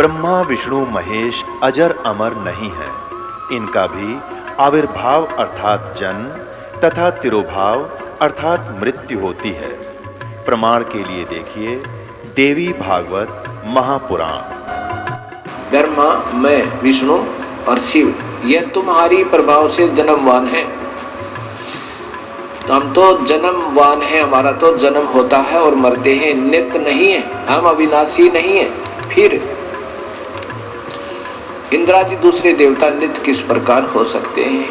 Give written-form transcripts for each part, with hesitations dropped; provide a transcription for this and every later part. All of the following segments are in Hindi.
ब्रह्मा विष्णु महेश अजर अमर नहीं है। इनका भी आविर्भाव अर्थात जन्म तथा तिरोभाव अर्थात मृत्यु होती है। प्रमाण के लिए देखिए देवी भागवत महापुराण। ब्रह्मा, मैं, विष्णु और शिव, यह तुम्हारी प्रभाव से जन्मवान है। हम तो जन्मवान है, हमारा तो जन्म होता है और मरते हैं, नित्य नहीं है, हम अविनाशी नहीं है। फिर इंद्रादि दूसरे देवता नित्य किस प्रकार हो सकते हैं?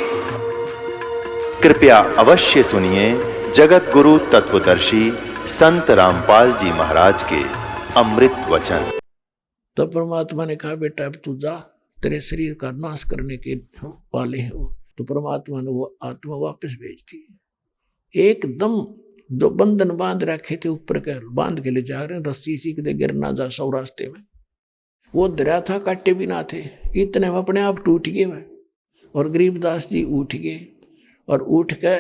कृपया अवश्य सुनिए जगत गुरु तत्वदर्शी संत रामपाल जी महाराज के अमृत वचन। तब परमात्मा ने कहा, बेटा अब तू जा, तेरे शरीर का नाश करने के वाले हैं वो। तो परमात्मा ने वो आत्मा वापस भेज दी। एकदम जो बंधन बांध रखे थे ऊपर के बांध के ले जा रहे हैं, रस्सी सी के गिर ना जा सौ रास्ते में, वो दरिया था, काटे भी ना थे, इतने में अपने आप टूट गए वह। और गरीबदास जी उठ गए और उठ के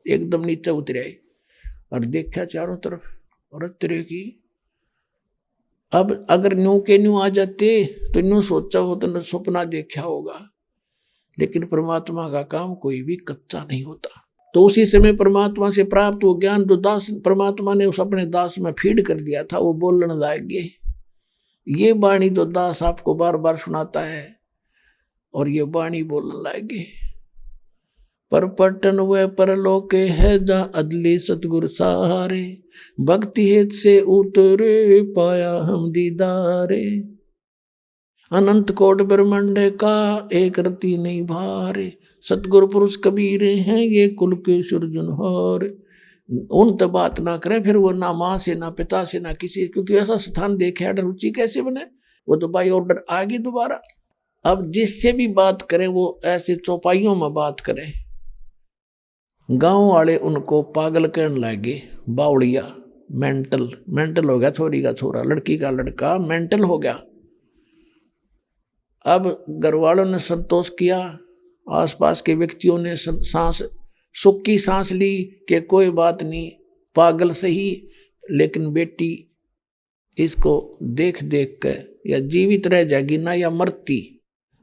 एकदम नीचे उतरे आए और देखा चारों तरफ और तरह की। अब अगर न्यू के न्यू आ जाते तो न्यू सोचा हो तो सपना देखा होगा, लेकिन परमात्मा का काम कोई भी कच्चा नहीं होता। तो उसी समय परमात्मा से प्राप्त वो ज्ञान जो दास परमात्मा ने उस अपने दास में फीड कर दिया था, वो बोलने लगे। ये वाणी जो दास आपको बार बार सुनाता है और ये वाणी बोलने लगे। पर पटन व परलोक है जा अदली सतगुरु सहारे, भक्ति हेत से उतरे पाया हम दीदारे। अनंत कोट ब्रह्मांड का एक रति नहीं भारे, सतगुरु पुरुष कबीर हैं ये कुल के सृजनहार। उन तो बात ना करें, फिर वो ना माँ से ना पिता से ना किसी, क्योंकि ऐसा स्थान देखे रुचि कैसे बने, वो तो बाई ऑर्डर आ गई दोबारा। अब जिससे भी बात करें वो ऐसे चौपाइयों में बात करें। गांव वाले उनको पागल कहने लगे, बावड़िया, मेंटल हो गया, छोरी का छोरा, लड़की का लड़का मेंटल हो गया। अब घर वालों ने संतोष किया, आसपास के व्यक्तियों ने सांस सुख की सांस ली कि कोई बात नहीं, पागल सही लेकिन बेटी इसको देख देख कर या जीवित रह जाएगी ना या मरती।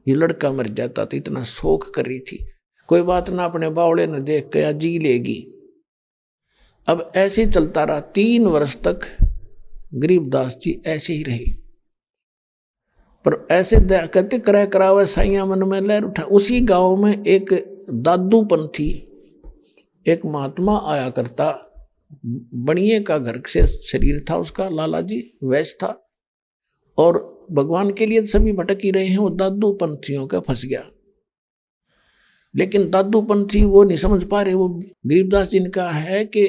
ये लड़का मर जाता तो इतना शोक कर रही थी, कोई बात ना, अपने बावड़े ने देख कर या जी लेगी। अब ऐसे ही चलता रहा। 3 वर्ष तक गरीबदास जी ऐसे ही रहे। पर ऐसे कहते कराए करावे साइया मन में लहर उठा। उसी गांव में एक दादू पंथी एक महात्मा आया करता, बनिए का घर से शरीर था उसका, लाला जी वैश्य था, और भगवान के लिए सभी भटक ही रहे हैं। वो दादू पंथियों का फंस गया, लेकिन दादू पंथी वो नहीं समझ पा रहे। वो गरीबदास जी ने कहा है कि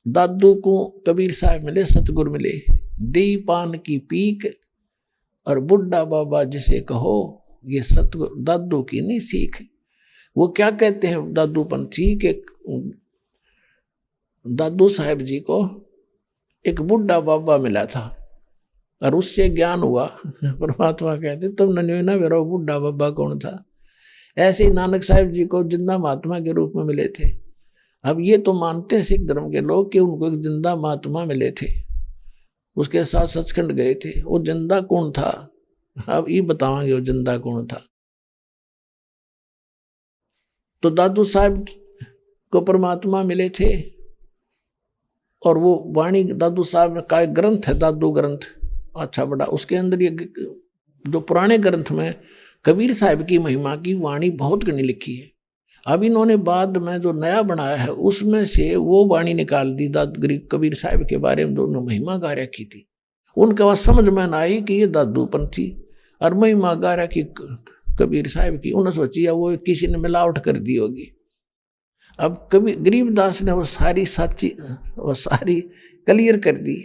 दादू को कबीर साहब मिले, सतगुरु मिले, दी पान की पीक और बुढ़ा बाबा जिसे कहो, ये सतगुरु दादू की नहीं सीख। वो क्या कहते हैं दादू पंथी के दादू साहब जी को एक बुढ़ा बाबा मिला था और उससे ज्ञान हुआ। परमात्मा कहते तुम ना मेरा बुढ़ा बाबा कौन था। ऐसे ही नानक साहब जी को जिंदा महात्मा के रूप में मिले थे। अब ये तो मानते हैं सिख धर्म के लोग कि उनको एक जिंदा महात्मा मिले थे, उसके साथ सचखंड गए थे। वो जिंदा कौन था, अब ये बतावांगे वो जिंदा कौन था। तो दादू साहब को परमात्मा मिले थे और वो वाणी दादू साहब का एक ग्रंथ है, दादू ग्रंथ, अच्छा बड़ा, उसके अंदर ये जो पुराने ग्रंथ में कबीर साहब की महिमा की वाणी बहुत गणी लिखी है। अब इन्होंने बाद में जो नया बनाया है उसमें से वो वाणी निकाल दी कबीर साहब के बारे में दोनों महिमा गा रखी थी। उनके बाद समझ में ना आई कि ये दादू पंथी और महिमा गा रखी कबीर साहब की। उन्होंने सोची वो किसी ने मिलावट कर दी होगी। अब कबीर गरीबदास ने वो सारी सच्ची वो सारी क्लियर कर दी।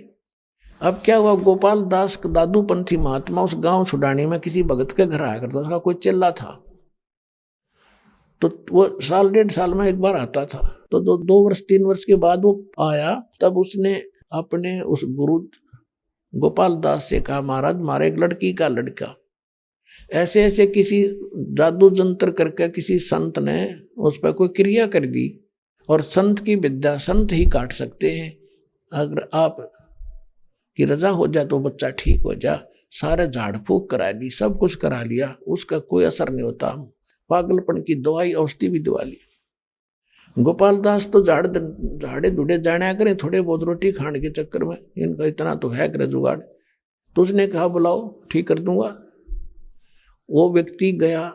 अब क्या हुआ, गोपाल दास दादू पंथी महात्मा उस गांव छुड़ाने में किसी भगत के घर आया करता, उसका कोई चेला था। तो वो 1.5 साल में एक बार आता था। तो 2 वर्ष 3 वर्ष के बाद वो आया, तब उसने अपने उस गुरु गोपाल दास से कहा, महाराज हमारे एक लड़की का लड़का ऐसे ऐसे किसी जादू जंत्र करके किसी संत ने उस पर कोई क्रिया कर दी, और संत की विद्या संत ही काट सकते हैं। अगर आप कि रजा हो जाए तो बच्चा ठीक हो जा। सारे झाड़ फूक करा ली, सब कुछ करा लिया, उसका कोई असर नहीं होता। पागलपन की दवाई औषधि भी दवा ली। गोपाल दास तो झाड़े धुड़े जाने करें, थोड़े बहुत रोटी खाने के चक्कर में इनका इतना तो है करे जुगाड़। तो उसने कहा बुलाओ, ठीक कर दूंगा। वो व्यक्ति गया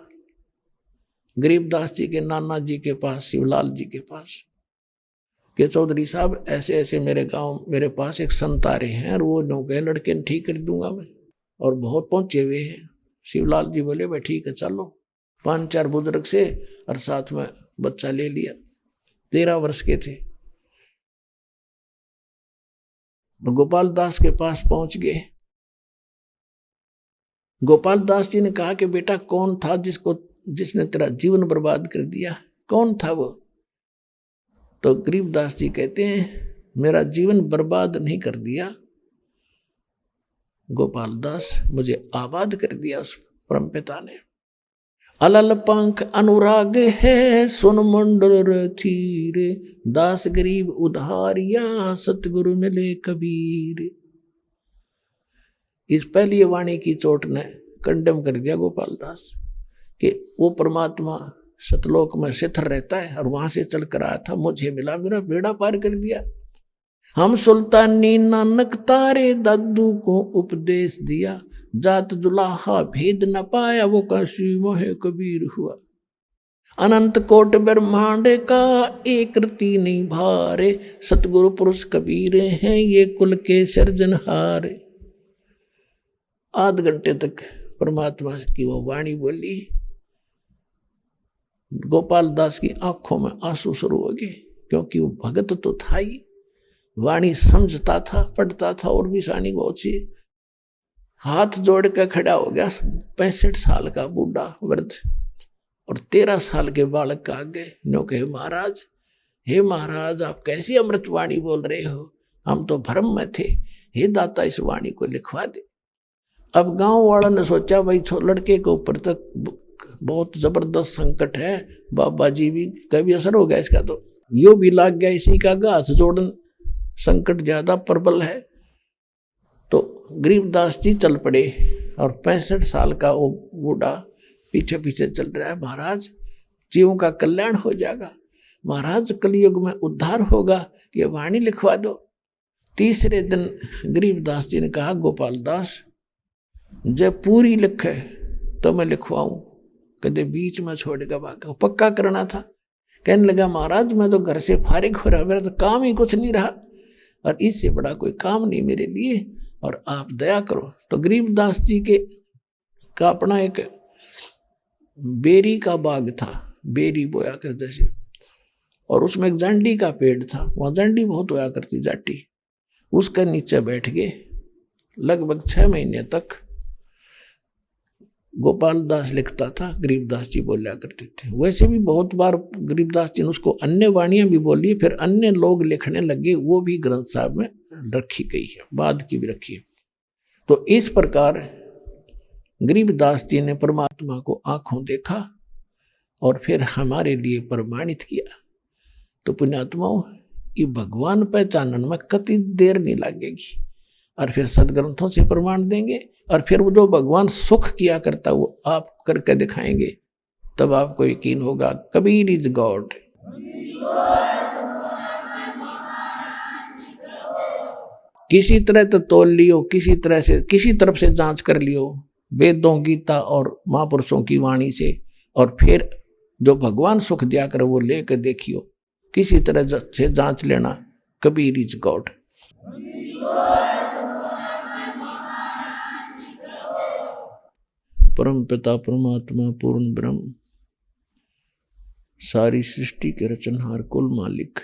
गरीबदास जी के नाना जी के पास, शिवलाल जी के पास, कि चौधरी साहब ऐसे ऐसे मेरे गांव मेरे पास एक संत आ रहे हैं और वो नौके लड़के ठीक कर दूंगा मैं, और बहुत पहुंचे हुए हैं। शिवलाल जी बोले भाई ठीक है चलो। 5-4 बुजुर्ग से और साथ में बच्चा ले लिया, 13 वर्ष के थे। तो गोपाल दास के पास पहुंच गए। गोपाल दास जी ने कहा कि बेटा कौन था जिसने तेरा जीवन बर्बाद कर दिया, कौन था वो? तो गरीबदास जी कहते हैं मेरा जीवन बर्बाद नहीं कर दिया गोपाल दास, मुझे आबाद कर दिया उस परमपिता ने। अलल पंख अनुराग है सुन मंडल थीरे, दास गरीब उधारिया सतगुरु मिले कबीर। इस पहली वाणी की चोट ने कंडेम कर दिया गोपाल दास कि वो परमात्मा सतलोक में शिथिर रहता है और वहां से चल कर आया था, मुझे मिला, मेरा बेड़ा पार कर दिया। हम सुल्तानी नानक तारे दादू को उपदेश दिया, जात जुलाहा भेद न पाया वो काशी मोहे कबीर हुआ। अनंत कोट ब्रह्मांड का एक रति नहीं भारे, सतगुरु पुरुष कबीर हैं ये कुल के सृजनहारे। आध घंटे तक परमात्मा की वो वाणी बोली। गोपाल दास की आंखों में आंसू शुरू हो गए, क्योंकि वो भगत तो था ही, वाणी समझता था, पढ़ता था, और भी सानी बहुत सी। हाथ जोड़ कर खड़ा हो गया 65 साल का बूढ़ा वृद्ध और 13 साल के बालक का आगे नो कहे महाराज, हे महाराज आप कैसी अमृत वाणी बोल रहे हो, हम तो भ्रम में थे, हे दाता इस वाणी को लिखवा दे। अब गांव वालों ने सोचा भाई लड़के के ऊपर तक बहुत जबरदस्त संकट है, बाबा जी भी कभी असर हो गया इसका, तो यो भी लाग गया इसी का घास जोड़न, संकट ज्यादा प्रबल है। तो गरीबदास जी चल पड़े और 65 साल का वो बूढ़ा पीछे पीछे चल रहा है। महाराज जीवों का कल्याण हो जाएगा, महाराज कलयुग में उद्धार होगा, ये वाणी लिखवा दो। तीसरे दिन गरीबदास जी ने कहा गोपाल दास जब पूरी लिखे तो मैं लिखवाऊं, कदे बीच में छोड़ेगा भागा, पक्का करना था। कहने लगा महाराज मैं तो घर से फारिग हो रहा, मेरा तो काम ही कुछ नहीं रहा और इससे बड़ा कोई काम नहीं मेरे लिए, और आप दया करो। तो गरीबदास जी का अपना एक बेरी का बाग था, बेरी बोया करते थे, और उसमें एक जांडी का पेड़ था, वहां जांडी बहुत होया करती जाटी, उसके नीचे बैठ गए। लगभग 6 महीने तक गोपाल दास लिखता था, गरीबदास जी बोला करते थे। वैसे भी बहुत बार गरीबदास जी ने उसको अन्य वाणियां भी बोली, फिर अन्य लोग लिखने लगे, वो भी ग्रंथ साहब में रखी गई है, बाद की भी रखी है। तो इस प्रकार गरीबदास जी ने परमात्मा को आंखों देखा और फिर हमारे लिए प्रमाणित किया। तो पुण्यात्माओं ये भगवान पहचानने में कति देर नहीं लगेगी, और फिर सदग्रंथों से प्रमाण देंगे, और फिर वो जो भगवान सुख किया करता वो आप करके दिखाएंगे, तब आपको यकीन होगा कबीर इज गॉड। किसी तरह तो तोल लियो, किसी तरह से किसी तरफ से जांच कर लियो वेदों गीता और महापुरुषों की वाणी से, और फिर जो भगवान सुख दिया कर वो लेकर देखियो, किसी तरह से जांच लेना, कबीर इज गॉड। परम पिता परमात्मा पूर्ण ब्रह्म सारी सृष्टि के रचनहार कुल मालिक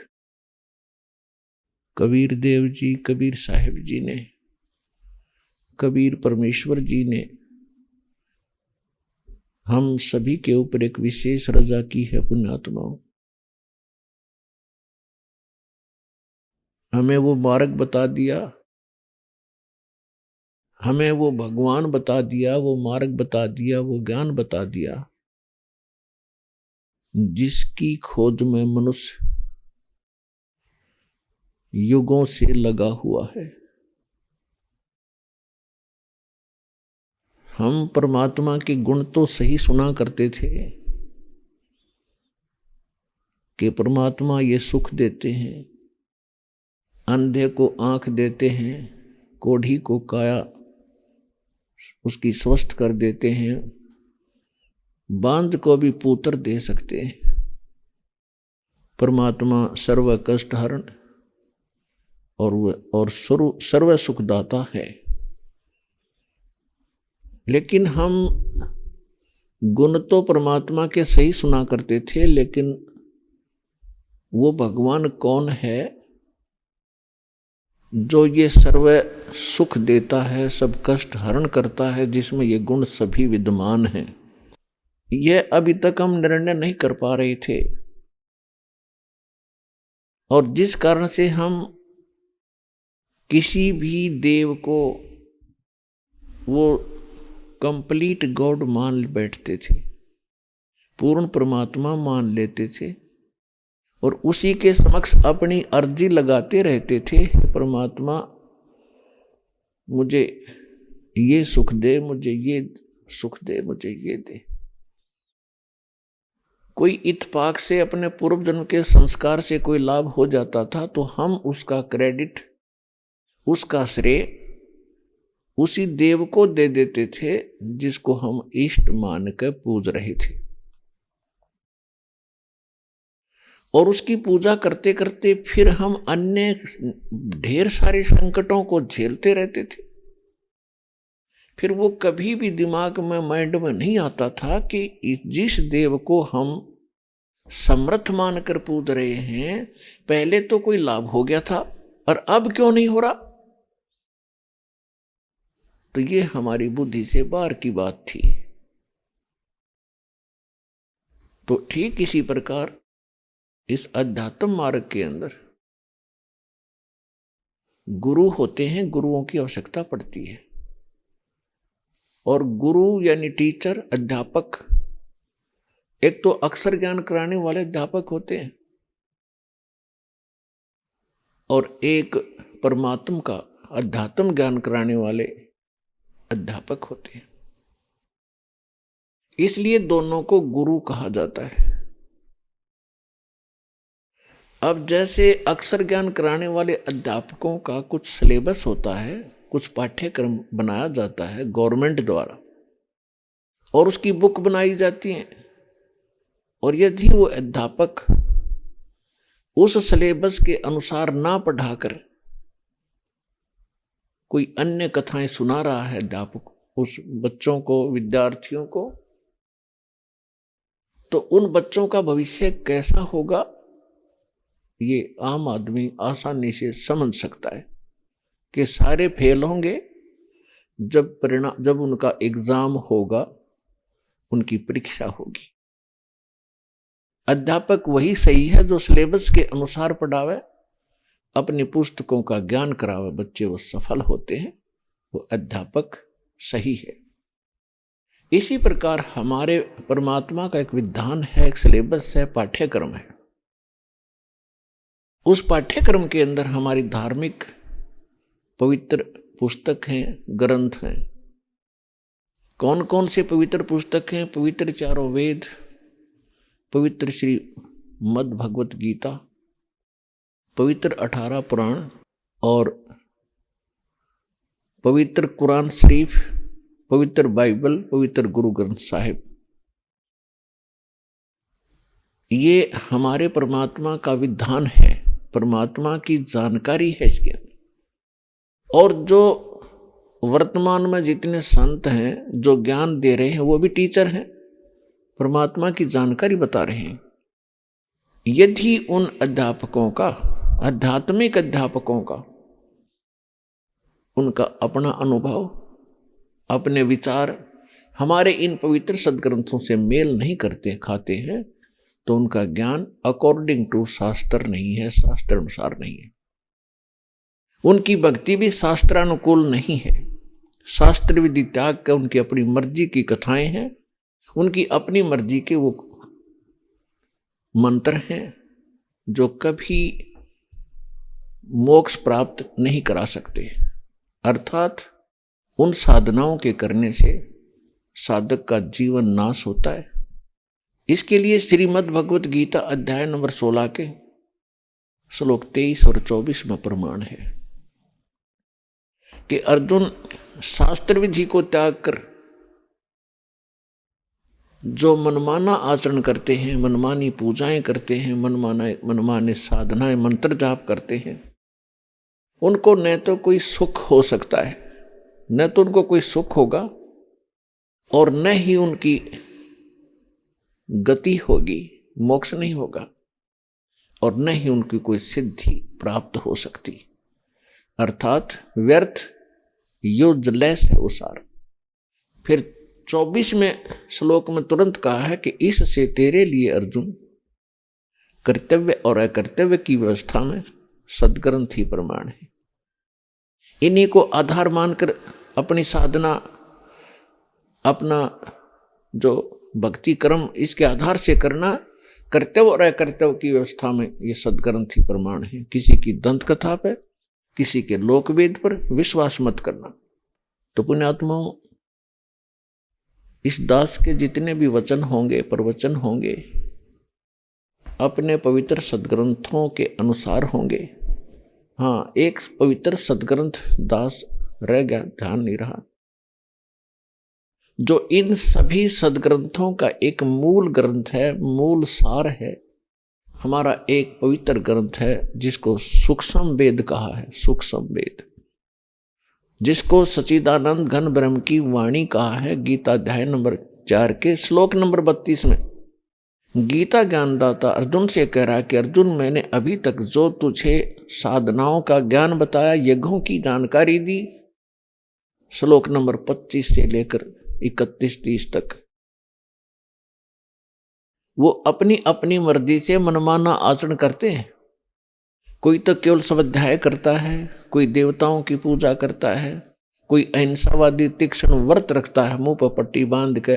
कबीर देव जी, कबीर साहिब जी ने, कबीर परमेश्वर जी ने हम सभी के ऊपर एक विशेष रजा की है। पुण्यात्माओं हमें वो मार्ग बता दिया, हमें वो भगवान बता दिया, वो मार्ग बता दिया, वो ज्ञान बता दिया, जिसकी खोज में मनुष्य युगों से लगा हुआ है। हम परमात्मा के गुण तो सही सुना करते थे कि परमात्मा ये सुख देते हैं, अंधे को आंख देते हैं, कोढ़ी को काया उसकी स्वस्थ कर देते हैं, बांझ को भी पुत्र दे सकते हैं। परमात्मा सर्व कष्ट हरण और सर्व सुखदाता है। लेकिन हम गुण तो परमात्मा के सही सुना करते थे, लेकिन वो भगवान कौन है जो ये सर्व सुख देता है, सब कष्ट हरण करता है, जिसमें ये गुण सभी विद्यमान हैं, यह अभी तक हम निर्णय नहीं कर पा रहे थे। और जिस कारण से हम किसी भी देव को वो कंप्लीट गॉड मान बैठते थे, पूर्ण परमात्मा मान लेते थे और उसी के समक्ष अपनी अर्जी लगाते रहते थे, परमात्मा मुझे ये सुख दे, मुझे ये सुख दे, मुझे ये दे। कोई इत्तेफाक से अपने पूर्व जन्म के संस्कार से कोई लाभ हो जाता था तो हम उसका क्रेडिट, उसका श्रेय उसी देव को दे देते थे जिसको हम इष्ट मान कर पूज रहे थे। और उसकी पूजा करते करते फिर हम अन्य ढेर सारे संकटों को झेलते रहते थे। फिर वो कभी भी दिमाग में, माइंड में नहीं आता था कि जिस देव को हम समर्थ मानकर पूज रहे हैं, पहले तो कोई लाभ हो गया था और अब क्यों नहीं हो रहा। तो ये हमारी बुद्धि से बाहर की बात थी। तो ठीक इसी प्रकार इस अध्यात्म मार्ग के अंदर गुरु होते हैं, गुरुओं की आवश्यकता पड़ती है। और गुरु यानी टीचर, अध्यापक, एक तो अक्षर ज्ञान कराने वाले अध्यापक होते हैं और एक परमात्मा का अध्यात्म ज्ञान कराने वाले अध्यापक होते हैं। इसलिए दोनों को गुरु कहा जाता है। अब जैसे अक्षर ज्ञान कराने वाले अध्यापकों का कुछ सिलेबस होता है, कुछ पाठ्यक्रम बनाया जाता है गवर्नमेंट द्वारा और उसकी बुक बनाई जाती है, और यदि वो अध्यापक उस सिलेबस के अनुसार ना पढ़ाकर कोई अन्य कथाएं सुना रहा है अध्यापक उस बच्चों को, विद्यार्थियों को, तो उन बच्चों का भविष्य कैसा होगा ये आम आदमी आसानी से समझ सकता है कि सारे फेल होंगे जब उनका एग्जाम होगा, उनकी परीक्षा होगी। अध्यापक वही सही है जो सिलेबस के अनुसार पढ़ावे, अपनी पुस्तकों का ज्ञान करावे, बच्चे वो सफल होते हैं, वो अध्यापक सही है। इसी प्रकार हमारे परमात्मा का एक विधान है, एक सिलेबस है, पाठ्यक्रम है। उस पाठ्यक्रम के अंदर हमारी धार्मिक पवित्र पुस्तक हैं, ग्रंथ हैं। कौन कौन से पवित्र पुस्तक हैं? पवित्र चारों वेद, पवित्र श्रीमद् भगवत गीता, पवित्र 18 पुराण और पवित्र कुरान शरीफ, पवित्र बाइबल, पवित्र गुरु ग्रंथ साहिब। ये हमारे परमात्मा का विधान है, परमात्मा की जानकारी है इसके अंदर। और जो वर्तमान में जितने संत हैं जो ज्ञान दे रहे हैं वो भी टीचर हैं, परमात्मा की जानकारी बता रहे हैं। यदि उन अध्यापकों का, आध्यात्मिक अध्यापकों का, उनका अपना अनुभव, अपने विचार हमारे इन पवित्र सदग्रंथों से मेल नहीं खाते हैं, तो उनका ज्ञान अकॉर्डिंग टू शास्त्र नहीं है, शास्त्र अनुसार नहीं है। उनकी भक्ति भी शास्त्रानुकूल नहीं है। शास्त्र विधि त्याग कर उनकी अपनी मर्जी की कथाएं हैं, उनकी अपनी मर्जी के वो मंत्र हैं जो कभी मोक्ष प्राप्त नहीं करा सकते। अर्थात उन साधनाओं के करने से साधक का जीवन नाश होता है। इसके लिए श्रीमद् भगवत गीता अध्याय नंबर 16 के श्लोक 23 और 24 में प्रमाण है कि अर्जुन शास्त्र विधि को त्याग कर जो मनमाना आचरण करते हैं, मनमानी पूजाएं करते हैं, मनमाने साधनाएं मंत्र जाप करते हैं, उनको न तो कोई सुख हो सकता है, न तो उनको कोई सुख होगा और न ही उनकी गति होगी, मोक्ष नहीं होगा, और न ही उनकी कोई सिद्धि प्राप्त हो सकती। अर्थात व्यर्थ, यूजलेस है वो सारा। फिर 24वें श्लोक में तुरंत कहा है कि इससे तेरे लिए अर्जुन कर्तव्य और अकर्तव्य की व्यवस्था में सद्ग्रंथ ही प्रमाण है। इन्हीं को आधार मानकर अपनी साधना, अपना जो भक्ति कर्म, इसके आधार से करना, कर्तव्य और अकर्तव्य की व्यवस्था में ये सद्ग्रंथ ही प्रमाण है। किसी की दंत कथा पे, किसी के लोकवेद पर विश्वास मत करना। तो पुण्यात्माओं, इस दास के जितने भी वचन होंगे, प्रवचन होंगे, अपने पवित्र सद्ग्रंथों के अनुसार होंगे। हाँ, एक पवित्र सद्ग्रंथ दास रह गया, ध्यान नहीं रहा, जो इन सभी सद्ग्रंथों का एक मूल ग्रंथ है, मूल सार है। हमारा एक पवित्र ग्रंथ है जिसको सूक्ष्म वेद कहा है, सूक्ष्म वेद, जिसको सच्चिदानंद घन ब्रह्म की वाणी कहा है। गीता अध्याय नंबर 4 के श्लोक नंबर 32 में गीता ज्ञानदाता अर्जुन से कह रहा है कि अर्जुन, मैंने अभी तक जो तुझे साधनाओं का ज्ञान बताया, यज्ञों की जानकारी दी, श्लोक नंबर 25 से लेकर 31-30 तक, वो अपनी अपनी मर्जी से मनमाना आचरण करते हैं। कोई तो केवल स्वाध्याय करता है, कोई देवताओं की पूजा करता है, कोई अहिंसावादी तीक्ष्ण व्रत रखता है, मुंह पर पट्टी बांध के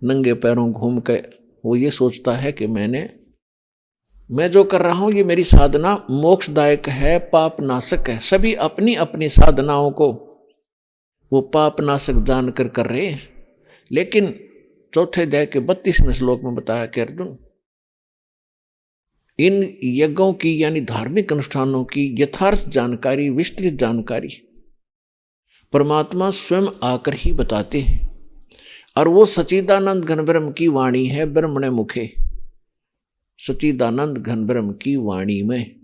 नंगे पैरों घूम के वो ये सोचता है कि मैं जो कर रहा हूं ये मेरी साधना मोक्षदायक है, पाप नाशक है। सभी अपनी अपनी साधनाओं को वो पाप नाशक जानकर कर रहे हैं। लेकिन चौथे अध्याय के 32वें श्लोक में बताया कि अर्जुन, इन यज्ञों की यानी धार्मिक अनुष्ठानों की यथार्थ जानकारी, विस्तृत जानकारी परमात्मा स्वयं आकर ही बताते हैं। और वो सच्चिदानंद घन ब्रह्म की वाणी है, ब्रह्मणे मुखे। सच्चिदानंद घन ब्रह्म की वाणी में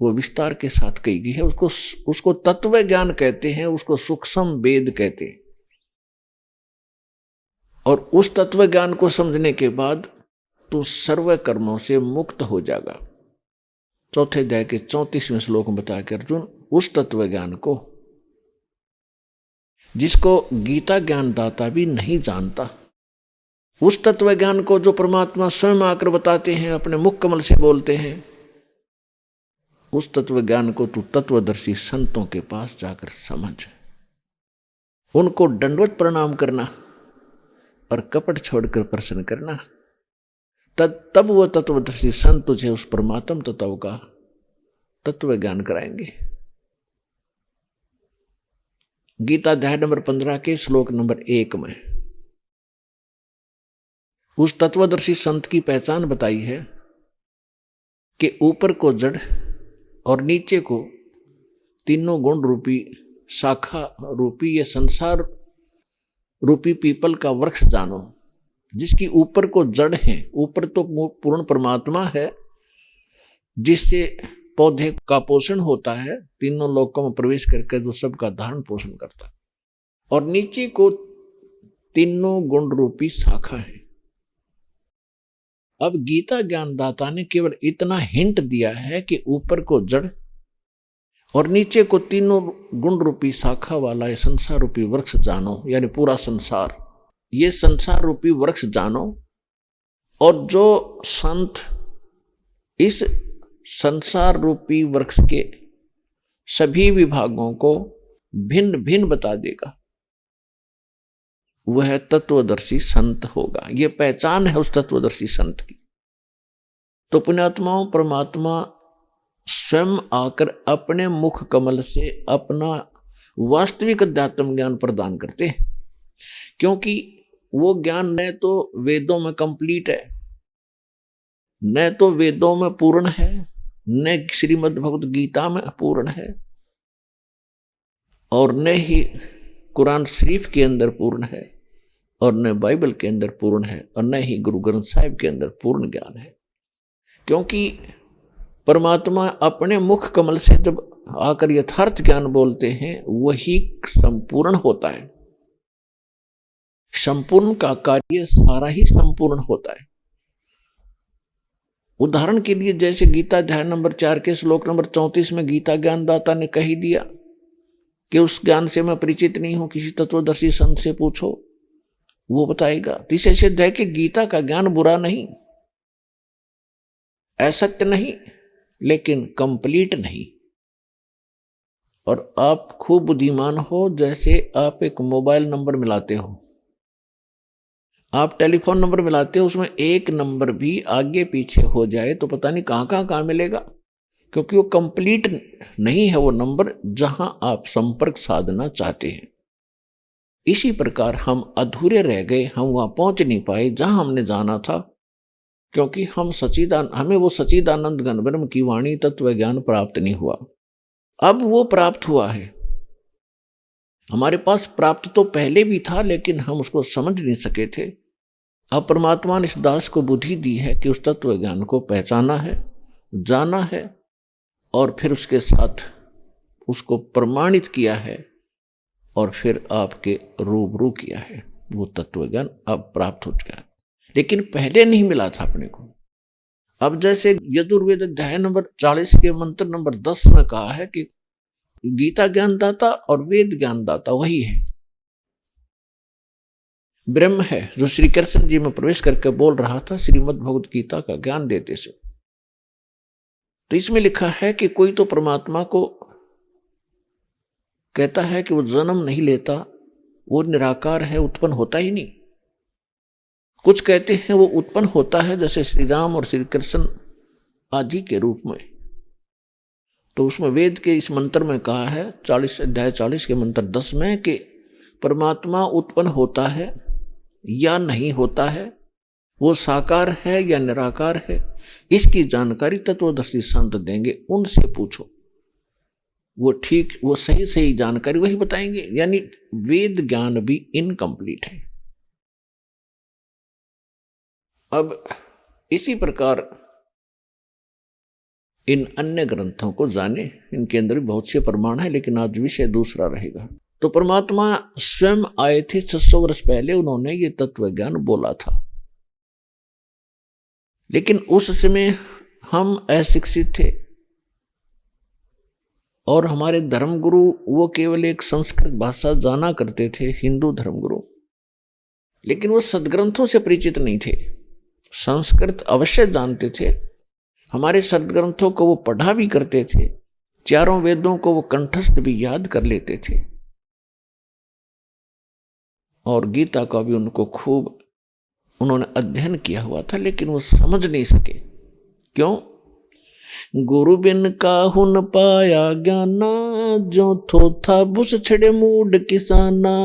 वो विस्तार के साथ कही गई है। उसको तत्व ज्ञान कहते हैं, उसको सूक्ष्म वेद कहते हैं। और उस तत्व ज्ञान को समझने के बाद तो सर्व कर्मों से मुक्त हो जाएगा। चौथे अध्याय के 34वें श्लोक में बताया कि अर्जुन, उस तत्व ज्ञान को जिसको गीता ज्ञानदाता भी नहीं जानता, उस तत्व ज्ञान को जो परमात्मा स्वयं आकर बताते हैं, अपने मुख कमल से बोलते हैं, उस तत्व ज्ञान को तू तत्वदर्शी संतों के पास जाकर समझ, उनको दंडवत प्रणाम करना और कपट छोड़कर प्रश्न करना। तब वो तत्वदर्शी संत तुझे उस परमात्म तत्व का तत्व ज्ञान कराएंगे। गीता अध्याय नंबर 15 के श्लोक नंबर 1 में उस तत्वदर्शी संत की पहचान बताई है कि ऊपर को जड़ और नीचे को तीनों गुण रूपी शाखा रूपी ये संसार रूपी पीपल का वृक्ष जानो, जिसकी ऊपर को जड़ है। ऊपर तो पूर्ण परमात्मा है जिससे पौधे का पोषण होता है, तीनों लोकों में प्रवेश करके जो सबका धारण पोषण करता है, और नीचे को तीनों गुण रूपी शाखा है। अब गीता ज्ञानदाता ने केवल इतना हिंट दिया है कि ऊपर को जड़ और नीचे को तीनों गुण रूपी शाखा वाला ये संसार रूपी वृक्ष जानो, यानी पूरा संसार, ये संसार रूपी वृक्ष जानो। और जो संत इस संसार रूपी वृक्ष के सभी विभागों को भिन्न भिन्न बता देगा, वह तत्वदर्शी संत होगा। यह पहचान है उस तत्वदर्शी संत की। तो पुण्यात्माओं, परमात्मा स्वयं आकर अपने मुख कमल से अपना वास्तविक अध्यात्म ज्ञान प्रदान करते हैं। क्योंकि वो ज्ञान न तो वेदों में कंप्लीट है, न तो वेदों में पूर्ण है, न श्रीमद् भगवत गीता में पूर्ण है, और न ही कुरान शरीफ के अंदर पूर्ण है, और न बाइबल के अंदर पूर्ण है, और न ही गुरु ग्रंथ साहिब के अंदर पूर्ण ज्ञान है। क्योंकि परमात्मा अपने मुख कमल से जब आकर यथार्थ ज्ञान बोलते हैं वही संपूर्ण होता है। संपूर्ण का कार्य सारा ही संपूर्ण होता है। उदाहरण के लिए जैसे गीता अध्याय नंबर 4 के श्लोक नंबर 34 में गीता ज्ञानदाता ने कही दिया कि उस ज्ञान से मैं परिचित नहीं हूं, किसी तत्वदर्शी संत से पूछो, वो बताएगा। इसे सिद्ध है कि गीता का ज्ञान बुरा नहीं, असत्य नहीं, लेकिन कंप्लीट नहीं। और आप खूब बुद्धिमान हो, जैसे आप एक मोबाइल नंबर मिलाते हो, आप टेलीफोन नंबर मिलाते हो, उसमें एक नंबर भी आगे पीछे हो जाए तो पता नहीं कहाँ मिलेगा, क्योंकि वो कंप्लीट नहीं है वो नंबर जहां आप संपर्क साधना चाहते हैं। इसी प्रकार हम अधूरे रह गए, हम वहां पहुंच नहीं पाए जहां हमने जाना था, क्योंकि हमें वो सच्चिदानंद घन ब्रह्म की वाणी तत्व ज्ञान प्राप्त नहीं हुआ। अब वो प्राप्त हुआ है। हमारे पास प्राप्त तो पहले भी था, लेकिन हम उसको समझ नहीं सके थे। अब परमात्मा ने इस दास को बुद्धि दी है कि उस तत्व ज्ञान को पहचाना है, जाना है, और फिर उसके साथ उसको प्रमाणित किया है, और फिर आपके रूबरू किया है। वो तत्व ज्ञान अब प्राप्त हो चुका है, लेकिन पहले नहीं मिला था अपने को। अब जैसे यजुर्वेद अध्याय नंबर 40 के मंत्र नंबर 10 में कहा है कि गीता ज्ञानदाता और वेद ज्ञानदाता वही है, ब्रह्म है, जो श्री कृष्ण जी में प्रवेश करके बोल रहा था श्रीमद् भगवत गीता का ज्ञान देते से। तो इसमें लिखा है कि कोई तो परमात्मा को कहता है कि वो जन्म नहीं लेता, वो निराकार है, उत्पन्न होता ही नहीं। कुछ कहते हैं वो उत्पन्न होता है, जैसे श्री राम और श्री कृष्ण आदि के रूप में। तो उसमें वेद के इस मंत्र में कहा है 40 अध्याय 40 के मंत्र 10 में कि परमात्मा उत्पन्न होता है या नहीं होता है, वो साकार है या निराकार है, इसकी जानकारी तत्वदर्शी संत देंगे, उनसे पूछो। वो सही जानकारी वही बताएंगे। यानी वेद ज्ञान भी इनकम्प्लीट है। अब इसी प्रकार इन अन्य ग्रंथों को जाने, इनके अंदर भी बहुत से प्रमाण है, लेकिन आज विषय दूसरा रहेगा। तो परमात्मा स्वयं आए थे 600 वर्ष पहले, उन्होंने ये तत्व ज्ञान बोला था, लेकिन उस समय हम अशिक्षित थे, और हमारे धर्मगुरु वो केवल एक संस्कृत भाषा जाना करते थे, हिंदू धर्मगुरु, लेकिन वो सदग्रंथों से परिचित नहीं थे। संस्कृत अवश्य जानते थे, हमारे सदग्रंथों को वो पढ़ा भी करते थे, चारों वेदों को वो कंठस्थ भी याद कर लेते थे, और गीता का भी उनको खूब उन्होंने अध्ययन किया हुआ था, लेकिन वो समझ नहीं सके। क्यों? गुरु बिन काहू न पाया ज्ञाना, जो थोथा बुस छड़े मूड किसाना।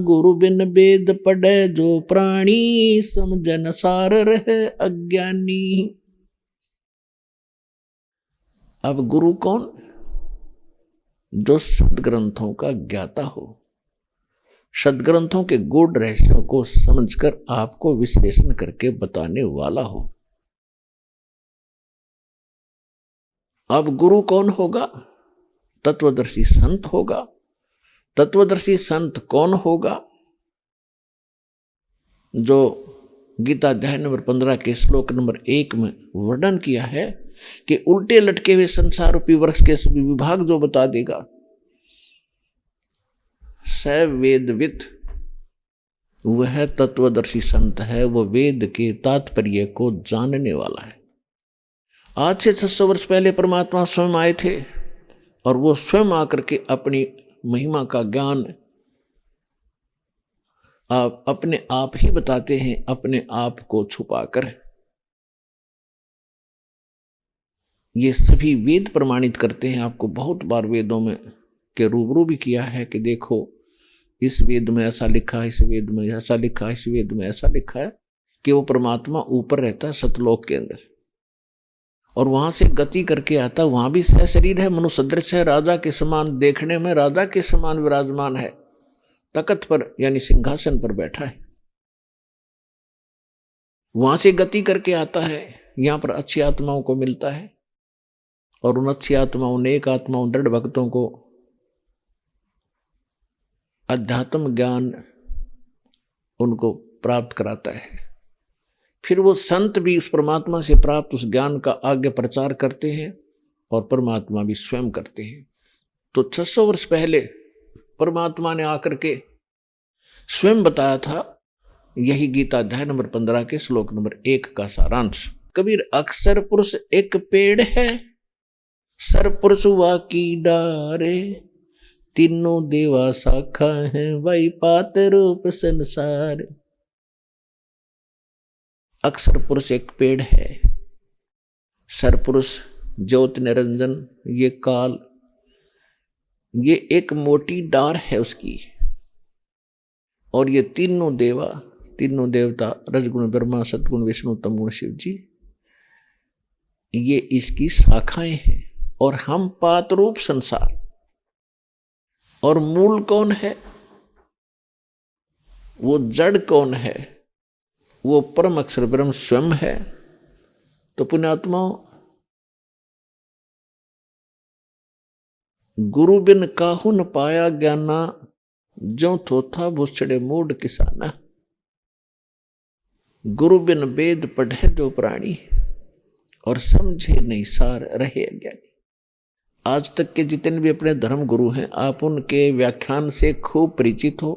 गुरु बिन वेद पढ़े जो प्राणी, समझन सार रहे अज्ञानी। अब गुरु कौन? जो सदग्रंथों का ज्ञाता हो, सदग्रंथों के गूढ़ रहस्यों को समझकर आपको विश्लेषण करके बताने वाला हो। अब गुरु कौन होगा? तत्वदर्शी संत होगा। तत्वदर्शी संत कौन होगा? जो गीता अध्याय नंबर 15 के श्लोक नंबर 1 में वर्णन किया है कि उल्टे लटके हुए संसार रूपी वृक्ष के सभी विभाग जो बता देगा, स वेदविद, वह तत्वदर्शी संत है, वो वेद के तात्पर्य को जानने वाला है। आज से 600 वर्ष पहले परमात्मा स्वयं आए थे, और वो स्वयं आकर के अपनी महिमा का ज्ञान आप अपने आप ही बताते हैं, अपने आप को छुपाकर। ये सभी वेद प्रमाणित करते हैं। आपको बहुत बार वेदों में के रूबरू भी किया है कि देखो इस वेद में ऐसा लिखा है, इस वेद में ऐसा लिखा है, इस वेद में ऐसा लिखा है कि वो परमात्मा ऊपर रहता है सतलोक के अंदर, और वहां से गति करके आता, वहां भी सह शरीर है, मनुष्य सदृश है, राजा के समान, देखने में राजा के समान विराजमान है, तख्त पर यानी सिंहासन पर बैठा है। वहां से गति करके आता है, यहां पर अच्छी आत्माओं को मिलता है, और उन अच्छी आत्माओं, नेक आत्माओं, दृढ़ भक्तों को अध्यात्म ज्ञान उनको प्राप्त कराता है। फिर वो संत भी उस परमात्मा से प्राप्त उस ज्ञान का आगे प्रचार करते हैं, और परमात्मा भी स्वयं करते हैं। तो 600 वर्ष पहले परमात्मा ने आकर के स्वयं बताया था। यही गीता अध्याय नंबर 15 के श्लोक नंबर 1 का सारांश। कबीर अक्सर पुरुष एक पेड़ है, सर पुरुष वाकी डारे, तीनों देवा शाखा है, वही पात रूप संसार। अक्सर पुरुष एक पेड़ है, सर पुरुष ज्योति निरंजन, ये काल, ये एक मोटी डार है उसकी, और ये तीनों देवा, तीनों देवता, रजगुण ब्रह्मा, सतगुण विष्णु, तमगुण शिव जी, ये इसकी शाखाएं हैं, और हम पात रूप संसार। और मूल कौन है? वो जड़ कौन है? वो परम अक्षर ब्रह्म स्वयं है। तो पुण्यात्माओं, गुरु बिन काहू न पाया ज्ञाना, जो थोथा भूसड़े मूड किसाना। गुरु बिन वेद पढ़े जो प्राणी, और समझे नहीं सार रहे अज्ञानी। आज तक के जितने भी अपने धर्म गुरु हैं, आप उनके व्याख्यान से खूब परिचित हो,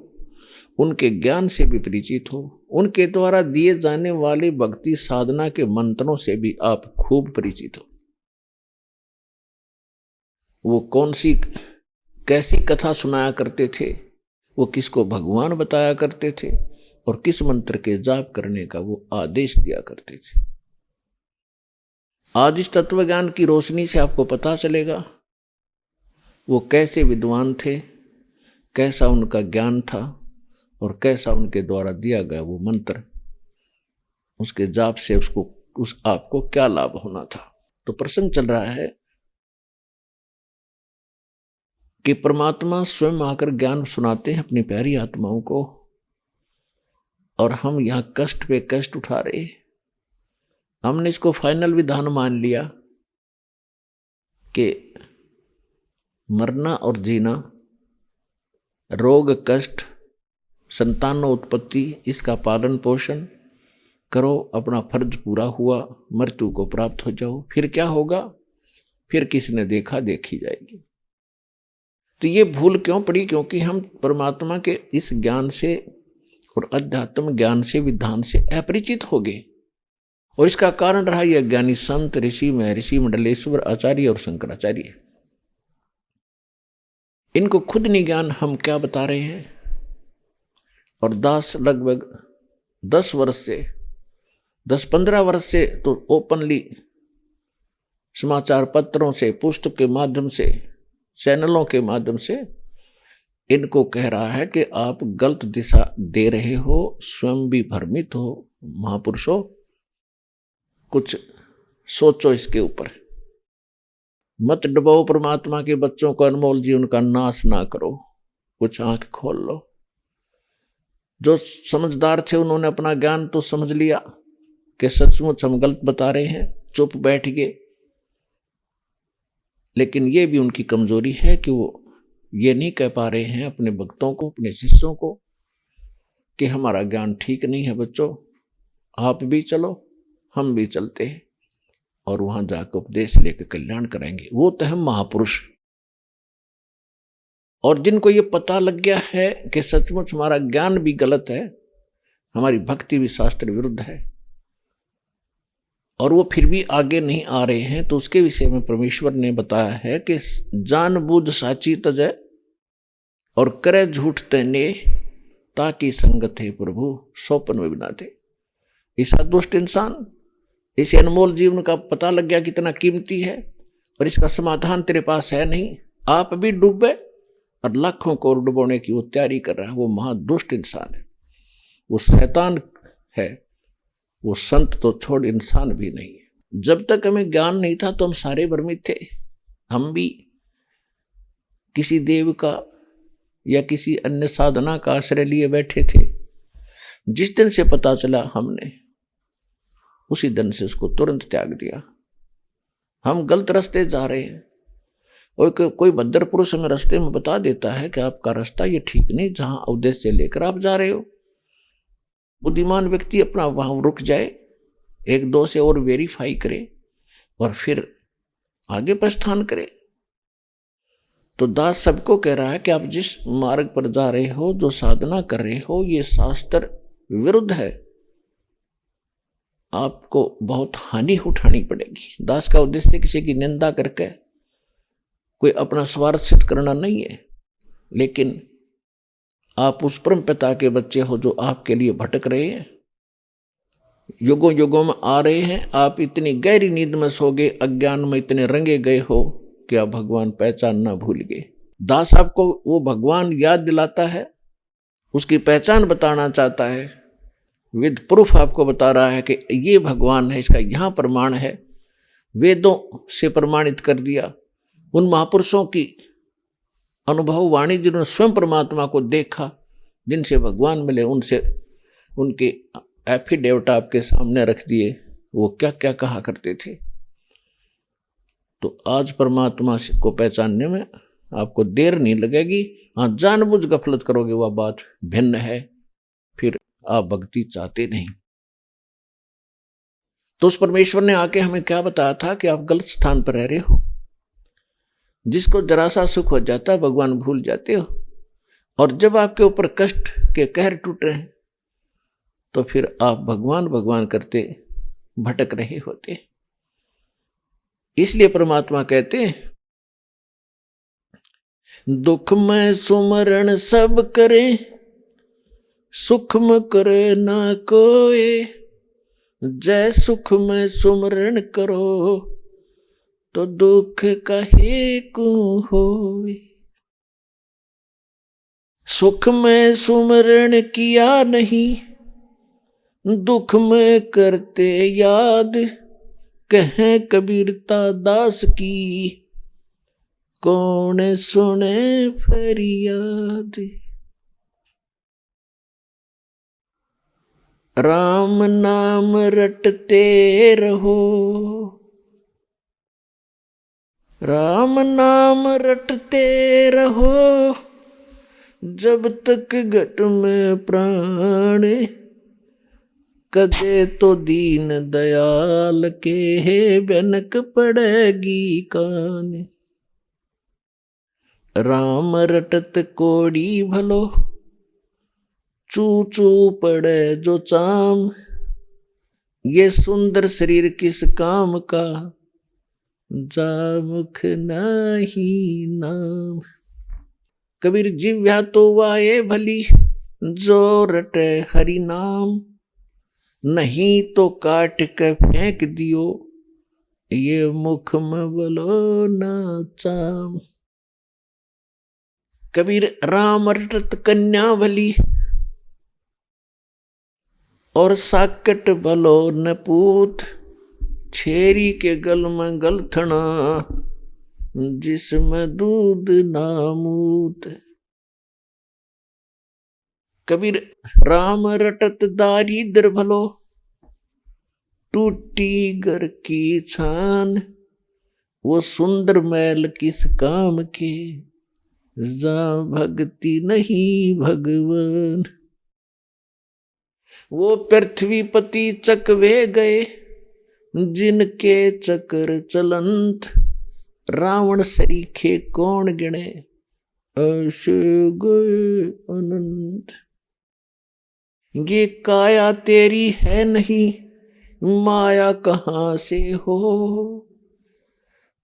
उनके ज्ञान से भी परिचित हो, उनके द्वारा दिए जाने वाले भक्ति साधना के मंत्रों से भी आप खूब परिचित हो। वो कौन सी कैसी कथा सुनाया करते थे, वो किसको भगवान बताया करते थे, और किस मंत्र के जाप करने का वो आदेश दिया करते थे। आज इस तत्व ज्ञान की रोशनी से आपको पता चलेगा वो कैसे विद्वान थे, कैसा उनका ज्ञान था, और कैसा उनके द्वारा दिया गया वो मंत्र, उसके जाप से उस आपको क्या लाभ होना था। तो प्रसंग चल रहा है कि परमात्मा स्वयं आकर ज्ञान सुनाते हैं अपनी प्यारी आत्माओं को, और हम यहां कष्ट पे कष्ट उठा रहे। हमने इसको फाइनल विधान मान लिया कि मरना और जीना, रोग कष्ट, संतानों उत्पत्ति, इसका पालन पोषण करो, अपना फर्ज पूरा हुआ, मृत्यु को प्राप्त हो जाओ। फिर क्या होगा? फिर किसने देखा, देखी जाएगी। तो ये भूल क्यों पड़ी? क्योंकि हम परमात्मा के इस ज्ञान से और अध्यात्म ज्ञान से, विधान से अपरिचित हो गए, और इसका कारण रहा यह ज्ञानी संत, ऋषि, महर्षि, मंडलेश्वर, आचार्य और शंकराचार्य। इनको खुद नहीं ज्ञान हम क्या बता रहे हैं। और लगभग 10 वर्ष से, 10-15 वर्ष से तो ओपनली समाचार पत्रों से, पुस्तक के माध्यम से, चैनलों के माध्यम से इनको कह रहा है कि आप गलत दिशा दे रहे हो, स्वयं भी भ्रमित हो। महापुरुषों, कुछ सोचो इसके ऊपर, मत डुबाओ परमात्मा के बच्चों को, अनमोल जीवन का नाश ना करो, कुछ आंख खोल लो। जो समझदार थे उन्होंने अपना ज्ञान तो समझ लिया कि सचमुच हम गलत बता रहे हैं, चुप बैठ गए। लेकिन ये भी उनकी कमजोरी है कि वो ये नहीं कह पा रहे हैं अपने भक्तों को, अपने शिष्यों को, कि हमारा ज्ञान ठीक नहीं है बच्चों, आप भी चलो, हम भी चलते हैं, और वहां जाकर उपदेश लेकर कल्याण कराएंगे। वो तो हम महापुरुष। और जिनको ये पता लग गया है कि सचमुच हमारा ज्ञान भी गलत है, हमारी भक्ति भी शास्त्र विरुद्ध है, और वो फिर भी आगे नहीं आ रहे हैं, तो उसके विषय में परमेश्वर ने बताया है कि जानबूझ साची तजय और करे झूठ तने, ताकि संगत है प्रभु सोपन में बिना थे। ऐसा दुष्ट इंसान, इसे अनमोल जीवन का पता लग गया कितना कीमती है, और इसका समाधान तेरे पास है नहीं, आप भी डूबे और लाखों को डुबोने की वो तैयारी कर रहा है, वो महादुष्ट इंसान है, वो शैतान है, वो संत तो छोड़ इंसान भी नहीं है। जब तक हमें ज्ञान नहीं था तो हम सारे भ्रमित थे, हम भी किसी देव का या किसी अन्य साधना का आश्रय लिए बैठे थे। जिस दिन से पता चला हमने उसी दिन से उसको तुरंत त्याग दिया। हम गलत रास्ते जा रहे हैं और कोई भद्र पुरुष हमें रास्ते में बता देता है कि आपका रास्ता ये ठीक नहीं, जहां उद्देश्य लेकर आप जा रहे हो। बुद्धिमान व्यक्ति अपना वहां रुक जाए, एक दो से और वेरीफाई करे और फिर आगे प्रस्थान करे। तो दास सबको कह रहा है कि आप जिस मार्ग पर जा रहे हो, जो साधना कर रहे हो, ये शास्त्र विरुद्ध है, आपको बहुत हानि उठानी पड़ेगी। दास का उद्देश्य किसी की निंदा करके कोई अपना स्वार्थ सिद्ध करना नहीं है, लेकिन आप उस परम पिता के बच्चे हो जो आपके लिए भटक रहे हैं, युगों युगों में आ रहे हैं। आप इतनी गहरी नींद में सो गए, अज्ञान में इतने रंगे गए हो कि आप भगवान पहचान ना भूल गए। दास आपको वो भगवान याद दिलाता है, उसकी पहचान बताना चाहता है, विद प्रूफ आपको बता रहा है कि ये भगवान है, इसका यहां प्रमाण है, वेदों से प्रमाणित कर दिया। उन महापुरुषों की अनुभव वाणी जिन्होंने स्वयं परमात्मा को देखा, जिनसे भगवान मिले, उनसे उनके एफिडेविट आपके सामने रख दिए, वो क्या क्या कहा करते थे। तो आज परमात्मा को पहचानने में आपको देर नहीं लगेगी। हाँ, जानबूझ गफलत करोगे वह बात भिन्न है, फिर आप भक्ति चाहते नहीं। तो उस परमेश्वर ने आके हमें क्या बताया था कि आप गलत स्थान पर रह रहे हो। जिसको जरा सा सुख हो जाता है भगवान भूल जाते हो, और जब आपके ऊपर कष्ट के कहर टूट रहे हैं तो फिर आप भगवान भगवान करते भटक रहे होते। इसलिए परमात्मा कहते हैं, दुख में सुमरण सब करे, सुख में करे ना कोई, जय सुख में सुमरण करो, तो दुख काहे को होवे। सुख में सुमरण किया नहीं, दुख में करते याद, कहें कबीरता दास की, कौन सुने फरियाद। राम नाम रटते रहो, राम नाम रटते रहो, जब तक घट में प्राण, कदे तो दीन दयाल के बनक पड़ेगी कान। राम रटत कोड़ी भलो, चू चू पड़े जो चाम, ये सुंदर शरीर किस काम का, जा मुख नहीं नाम। कबीर जिव्या तो वाये भली, जो रटे हरि नाम, नहीं तो काट के फेंक दियो, ये मुख में बोलो ना चाम। कबीर राम रटत कन्या भली, और साकट भलो न पूत, छेरी के गल में गलथना, जिसमें दूध ना मूत। कबीर राम रटत दारिद्र भलो, टूटी घर की छान, वो सुंदर मैल किस काम के, जा भक्ति नहीं भगवान। वो पृथ्वीपति चकवे गए, जिनके चक्र चलंत, रावण सरीखे कौन गिने, ऐसे गए अनंत। ये काया तेरी है नहीं, माया कहाँ से हो,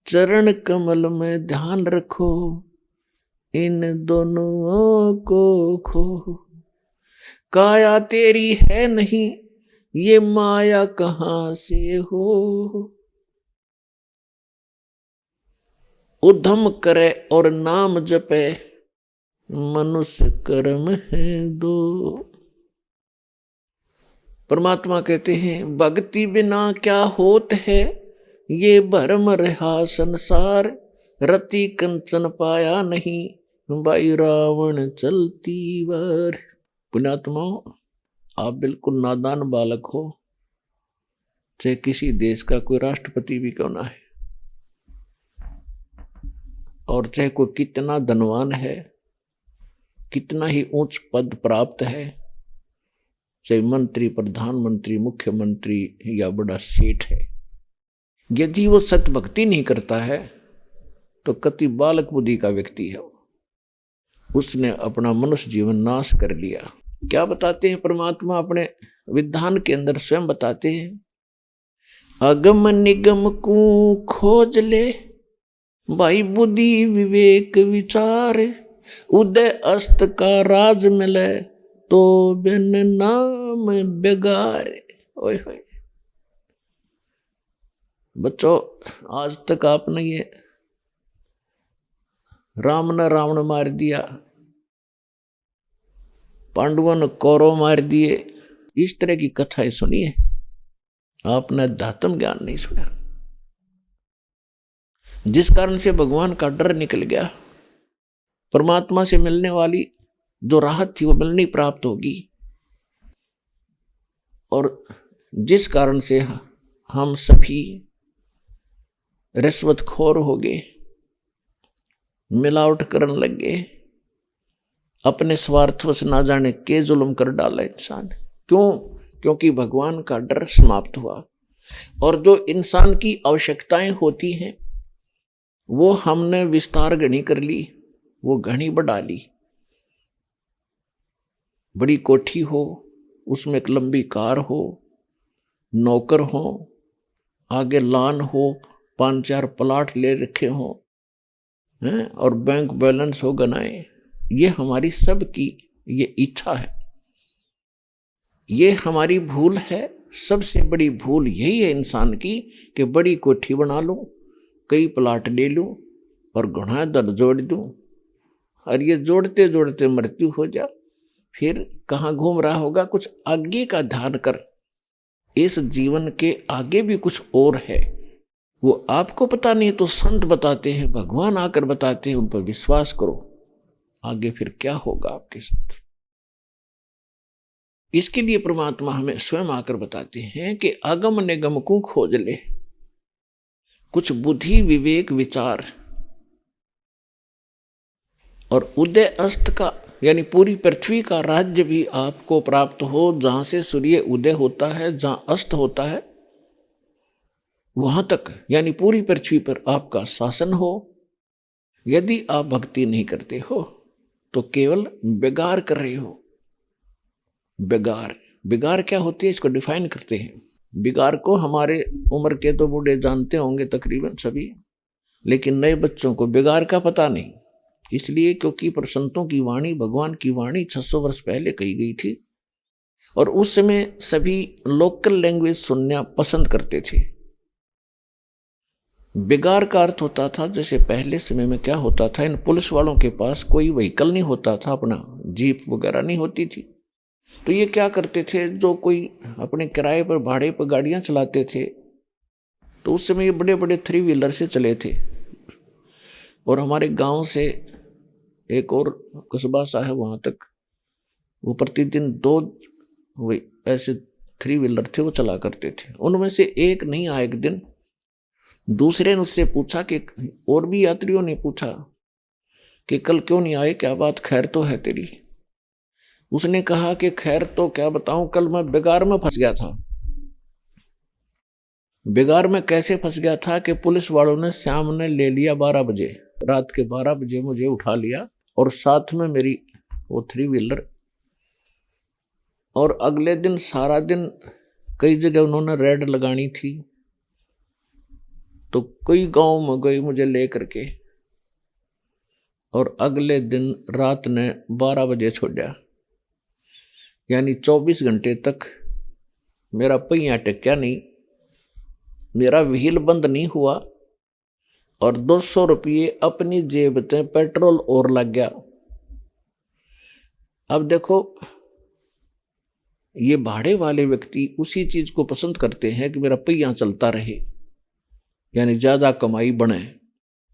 चरण कमल में ध्यान रखो, इन दोनों को खो। काया तेरी है नहीं, ये माया कहाँ से हो, उद्यम करे और नाम जपे, मनुष्य कर्म है दो। परमात्मा कहते हैं भक्ति बिना क्या होत है, ये भरम रहा संसार, रति कंचन पाया नहीं, भाई रावण चलती वार। पुण्यात्मा, आप बिल्कुल नादान बालक हो, चाहे किसी देश का कोई राष्ट्रपति भी क्यों ना है, और चाहे कोई कितना धनवान है, कितना ही उच्च पद प्राप्त है, चाहे मंत्री, प्रधानमंत्री, मुख्यमंत्री या बड़ा सेठ है, यदि वो सत्य भक्ति नहीं करता है तो कति बालक बुद्धि का व्यक्ति है, उसने अपना मनुष्य जीवन नाश कर लिया। क्या बताते हैं परमात्मा अपने विधान के अंदर? स्वयं बताते हैं, अगम निगम को खोज ले, भाई बुद्धि विवेक विचार, उदय अस्त का राज मिले, तो बिन नाम बेगार। ओए होए बच्चों, आज तक आपने ये राम ने रावण मार दिया, पांडवों ने कौरव मार दिए, इस तरह की कथाएं सुनी है, आपने अध्यात्म ज्ञान नहीं सुना, जिस कारण से भगवान का डर निकल गया। परमात्मा से मिलने वाली जो राहत थी वो मिलनी प्राप्त होगी, और जिस कारण से हम सभी रिश्वतखोर हो गए, मिलावट करने लग गए, अपने स्वार्थों से ना जाने के जुल्म कर डाला इंसान। क्यों? क्योंकि भगवान का डर समाप्त हुआ, और जो इंसान की आवश्यकताएं होती हैं वो हमने विस्तार घनी कर ली, वो घनी बढ़ा ली। बड़ी कोठी हो, उसमें एक लंबी कार हो, नौकर हो, आगे लान हो, 5-4 प्लाट ले रखे हो, और बैंक बैलेंस हो गनाए। ये हमारी सब की ये इच्छा है, ये हमारी भूल है। सबसे बड़ी भूल यही है इंसान की कि बड़ी कोठी बना लूं, कई प्लाट ले लूं और घना दर जोड़ दूं, और ये जोड़ते जोड़ते मृत्यु हो जा, फिर कहाँ घूम रहा होगा? कुछ आगे का ध्यान कर, इस जीवन के आगे भी कुछ और है, वो आपको पता नहीं तो संत बताते हैं, भगवान आकर बताते हैं, उन पर विश्वास करो, आगे फिर क्या होगा आपके साथ। इसके लिए परमात्मा हमें स्वयं आकर बताते हैं कि आगम निगम को खोज ले, कुछ बुद्धि विवेक विचार, और उदय अस्त का यानी पूरी पृथ्वी का राज्य भी आपको प्राप्त हो, जहां से सूर्य उदय होता है, जहां अस्त होता है, वहां तक यानी पूरी पृथ्वी पर आपका शासन हो। यदि आप भक्ति नहीं करते हो तो केवल बेगार कर रहे हो। बेगार, बेगार क्या होती है इसको डिफाइन करते हैं। बेगार को हमारे उम्र के तो बूढ़े जानते होंगे तकरीबन सभी, लेकिन नए बच्चों को बेगार का पता नहीं, इसलिए क्योंकि संतों की वाणी, भगवान की वाणी 600 वर्ष पहले कही गई थी, और उस समय सभी लोकल लैंग्वेज सुनना पसंद करते थे। बेगार का अर्थ होता था, जैसे पहले समय में क्या होता था, इन पुलिस वालों के पास कोई व्हीकल नहीं होता था, अपना जीप वगैरह नहीं होती थी, तो ये क्या करते थे, जो कोई अपने किराए पर भाड़े पर गाड़ियां चलाते थे, तो उस समय ये बड़े बड़े 3 व्हीलर से चले थे। और हमारे गांव से एक और कस्बा सा है, वहां तक वो प्रतिदिन 2 वही ऐसे 3 व्हीलर थे, वो चला करते थे। उनमें से एक नहीं आया एक दिन, दूसरे ने उससे पूछा कि, और भी यात्रियों ने पूछा कि कल क्यों नहीं आए, क्या बात, खैर तो है तेरी? उसने कहा कि खैर तो क्या बताऊं, कल मैं बेगार में फंस गया था। बेगार में कैसे फंस गया था कि पुलिस वालों ने शाम ने ले लिया 12 बजे, रात के 12 बजे मुझे उठा लिया, और साथ में मेरी वो 3 व्हीलर, और अगले दिन सारा दिन कई जगह उन्होंने रेड लगानी थी, तो कई गांव में गई मुझे ले करके, और अगले दिन रात ने 12 बजे छोड़ा, यानी 24 घंटे तक मेरा पहिया टेक्या नहीं, मेरा व्हील बंद नहीं हुआ, और 200 रुपये अपनी जेब से पेट्रोल और लग गया। अब देखो, ये भाड़े वाले व्यक्ति उसी चीज को पसंद करते हैं कि मेरा पहिया चलता रहे, यानी ज्यादा कमाई बने।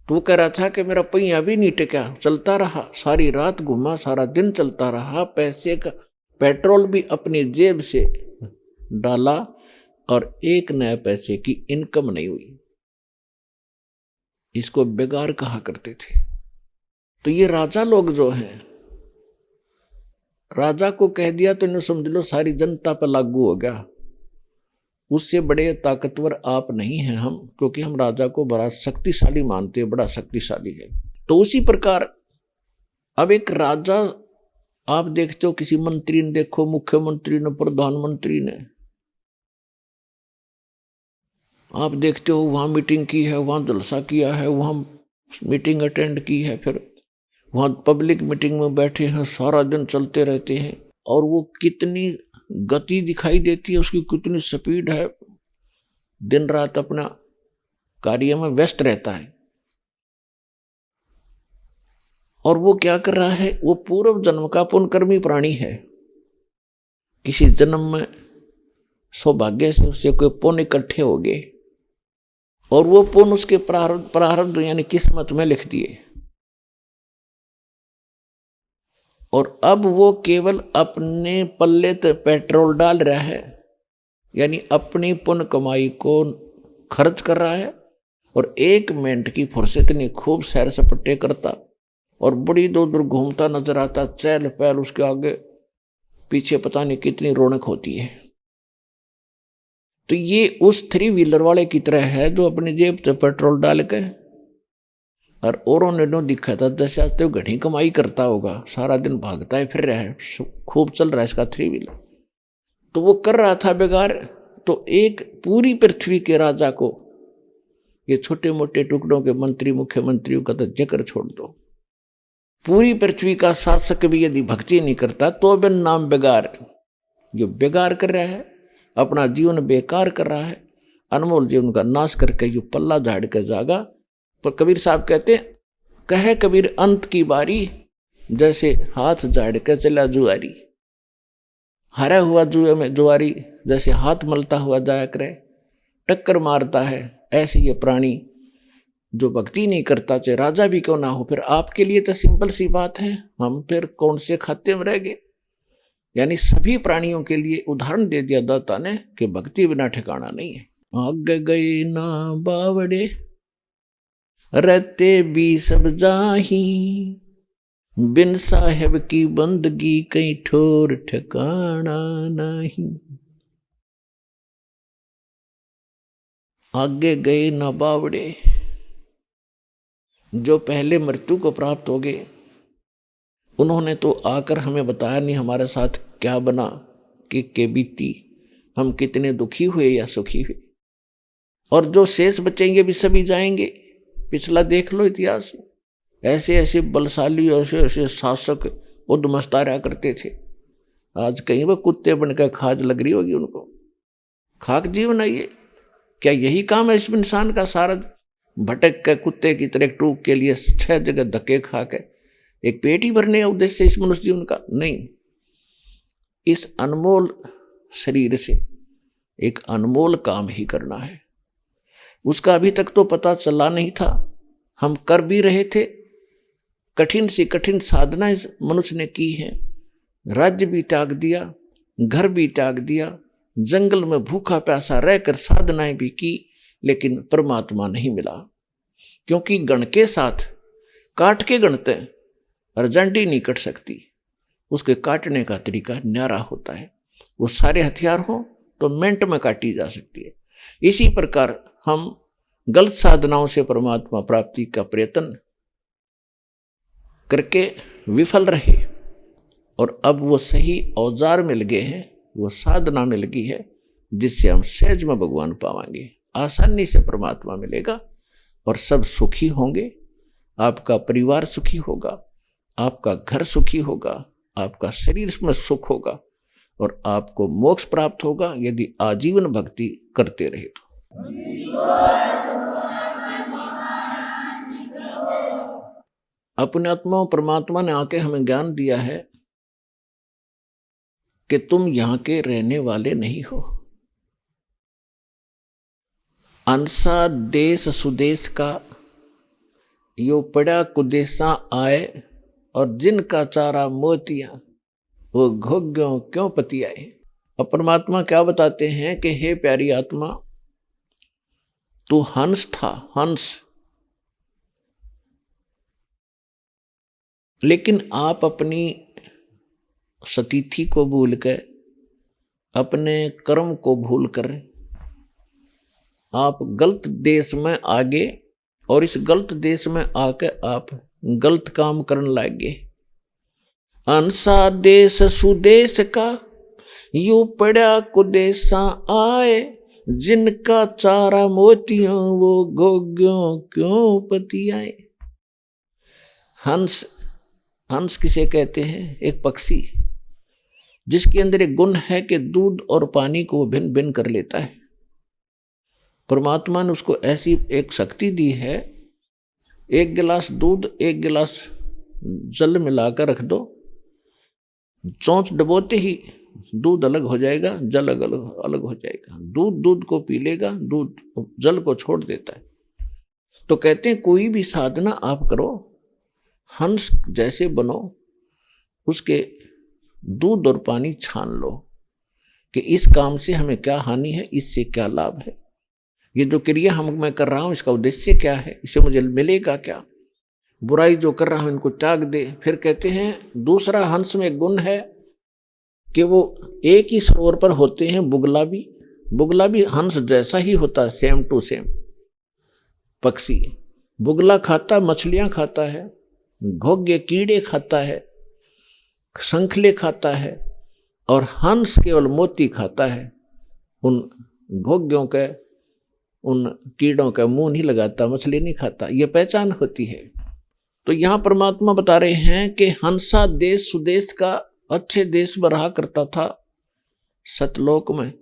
तो वो कह रहा था कि मेरा पहिया भी नहीं टिका, चलता रहा, सारी रात घूमा, सारा दिन चलता रहा, पैसे का पेट्रोल भी अपनी जेब से डाला और एक नया पैसे की इनकम नहीं हुई। इसको बेगार कहा करते थे। तो ये राजा लोग जो हैं, राजा को कह दिया तो इन्हें समझ लो सारी जनता पर लागू हो गया। उससे बड़े ताकतवर आप नहीं हैं हम, क्योंकि हम राजा को बड़ा शक्तिशाली मानते हैं, बड़ा शक्तिशाली है। तो उसी प्रकार अब एक राजा, आप देखते हो किसी मंत्री ने, देखो मुख्यमंत्री ने, प्रधानमंत्री ने, आप देखते हो वहां मीटिंग की है, वहां जलसा किया है, वहां मीटिंग अटेंड की है, फिर वहां पब्लिक मीटिंग में बैठे हैं, सारा दिन चलते रहते हैं, और वो कितनी गति दिखाई देती है, उसकी कितनी स्पीड है, दिन रात अपना कार्य में व्यस्त रहता है। और वो क्या कर रहा है, वो पूर्व जन्म का पुण्यकर्मी प्राणी है। किसी जन्म में सौभाग्य से उससे कोई पुण्य इकट्ठे हो गए और वो पुण्य उसके प्रारब्ध यानी किस्मत में लिख दिए, और अब वो केवल अपने पल्ले तक पेट्रोल डाल रहा है, यानी अपनी पुण्य कमाई को खर्च कर रहा है, और 1 मिनट की फुर्सत नहीं, खूब सैर सपट्टे करता और बड़ी दूर दूर घूमता नजर आता, चहल पहल उसके आगे पीछे पता नहीं कितनी रौनक होती है। तो ये उस 3 व्हीलर वाले की तरह है जो अपनी जेब से पेट्रोल डाल के, और औरों ने नो दिखा था जैसे आज तो घनी कमाई करता होगा, सारा दिन भागता है, फिर रहा है, खूब चल रहा है इसका 3 व्हीलर। तो वो कर रहा था बेगार। तो एक पूरी पृथ्वी के राजा को, ये छोटे मोटे टुकड़ों के मंत्री मुख्यमंत्रियों का तो जिक्र छोड़ दो, पूरी पृथ्वी का शासक भी यदि भक्ति नहीं करता तो बिन नाम बेगार, जो बेगार कर रहा है, अपना जीवन बेकार कर रहा है, अनमोल जीवन का नाश करके यो पल्ला झाड़ के जागा। पर कबीर साहब कहते हैं, कहे कबीर अंत की बारी, जैसे हाथ झाड़ के चला जुआरी। हरा हुआ जुए में जुआरी जैसे हाथ मलता हुआ जाया करे, टक्कर मारता है, ऐसे ये प्राणी जो भक्ति नहीं करता, चाहे राजा भी क्यों ना हो। फिर आपके लिए तो सिंपल सी बात है, हम फिर कौन से खाते में रह गए। यानी सभी प्राणियों के लिए उदाहरण दे दिया दाता ने कि भक्ति बिना ठिकाना नहीं है। आगे गए ना बावड़े रहते भी सब जाही, बिन साहेब की बंदगी कहीं ठोर ठिकाना नहीं। आगे गए ना बावड़े, जो पहले मृत्यु को प्राप्त हो गए, उन्होंने तो आकर हमें बताया नहीं हमारे साथ क्या बना, कि बीती, हम कितने दुखी हुए या सुखी हुए। और जो शेष बचेंगे भी सभी जाएंगे। पिछला देख लो इतिहास, ऐसे ऐसे बलशाली, ऐसे ऐसे शासक उद्मस्ता रहा करते थे, आज कहीं वह कुत्ते बनकर खाज लग रही होगी उनको। खाक जीवन है ये, क्या यही काम है इस इंसान का? सारा भटक के कुत्ते की तरह टूक के लिए 6 जगह धक्के खा के एक पेट ही भरने का उद्देश्य इस मनुष्य जीवन का? नहीं, इस अनमोल शरीर से एक अनमोल काम ही करना है। उसका अभी तक तो पता चला नहीं था, हम कर भी रहे थे। कठिन से कठिन साधना इस मनुष्य ने की है, राज्य भी त्याग दिया, घर भी त्याग दिया, जंगल में भूखा प्यासा रहकर साधनाएं भी की, लेकिन परमात्मा नहीं मिला। क्योंकि गण के साथ काट के गणते हैं, अर्जेंटी नहीं कट सकती, उसके काटने का तरीका न्यारा होता है। वो सारे हथियार हों तो मिनट में काटी जा सकती है। इसी प्रकार हम गलत साधनाओं से परमात्मा प्राप्ति का प्रयत्न करके विफल रहे, और अब वो सही औजार मिल गए हैं, वो साधना मिल गई है जिससे हम सहज में भगवान पावांगे, आसानी से परमात्मा मिलेगा और सब सुखी होंगे। आपका परिवार सुखी होगा, आपका घर सुखी होगा, आपका शरीर में सुख होगा, और आपको मोक्ष प्राप्त होगा यदि आजीवन भक्ति करते रहे तो। अपने आत्मा परमात्मा ने आके हमें ज्ञान दिया है कि तुम यहां के रहने वाले नहीं हो। अंसा देश सुदेश का यो पड़ा कुदेशा आए, और जिनका चारा मोतियां वो घोग्यों क्यों पतियाए। और परमात्मा क्या बताते हैं कि हे प्यारी आत्मा, तू हंस था, हंस, लेकिन आप अपनी सतीथि को भूल कर, अपने कर्म को भूल कर आप गलत देश में आगे, और इस गलत देश में आकर आप गलत काम करने लगे। अंसा देश सुदेश का यू पड़ा कुदेशा आए, जिनका चारा मोतियों वो गोग्यों क्यों पतियाए। हंस, हंस किसे कहते हैं? एक पक्षी जिसके अंदर एक गुण है कि दूध और पानी को भिन्न भिन्न कर लेता है। परमात्मा ने उसको ऐसी एक शक्ति दी है, एक गिलास दूध एक गिलास जल मिलाकर रख दो, चोंच डबोते ही दूध अलग हो जाएगा, जल अलग हो जाएगा। दूध को पी लेगा, दूध जल को छोड़ देता है। तो कहते हैं कोई भी साधना आप करो, हंस जैसे बनो, उसके दूध और पानी छान लो कि इस काम से हमें क्या हानि है, इससे क्या लाभ है, ये जो क्रिया मैं कर रहा हूं इसका उद्देश्य क्या है, इससे मुझे मिलेगा क्या, बुराई जो कर रहा हूं इनको त्याग दे। फिर कहते हैं दूसरा हंस में गुण है कि वो एक ही सरोवर पर होते हैं। बुगला भी हंस जैसा ही होता है, सेम टू सेम पक्षी। बुगला खाता मछलियां खाता है, घोग्गे कीड़े खाता है, शंखले खाता है, और हंस केवल मोती खाता है। उन घोग्यों के, उन कीड़ों का मुंह नहीं लगाता, मछली नहीं खाता। ये पहचान होती है। तो यहां परमात्मा बता रहे हैं कि हंसा देश सुदेश का अच्छे देश में रहा करता था, सतलोक में,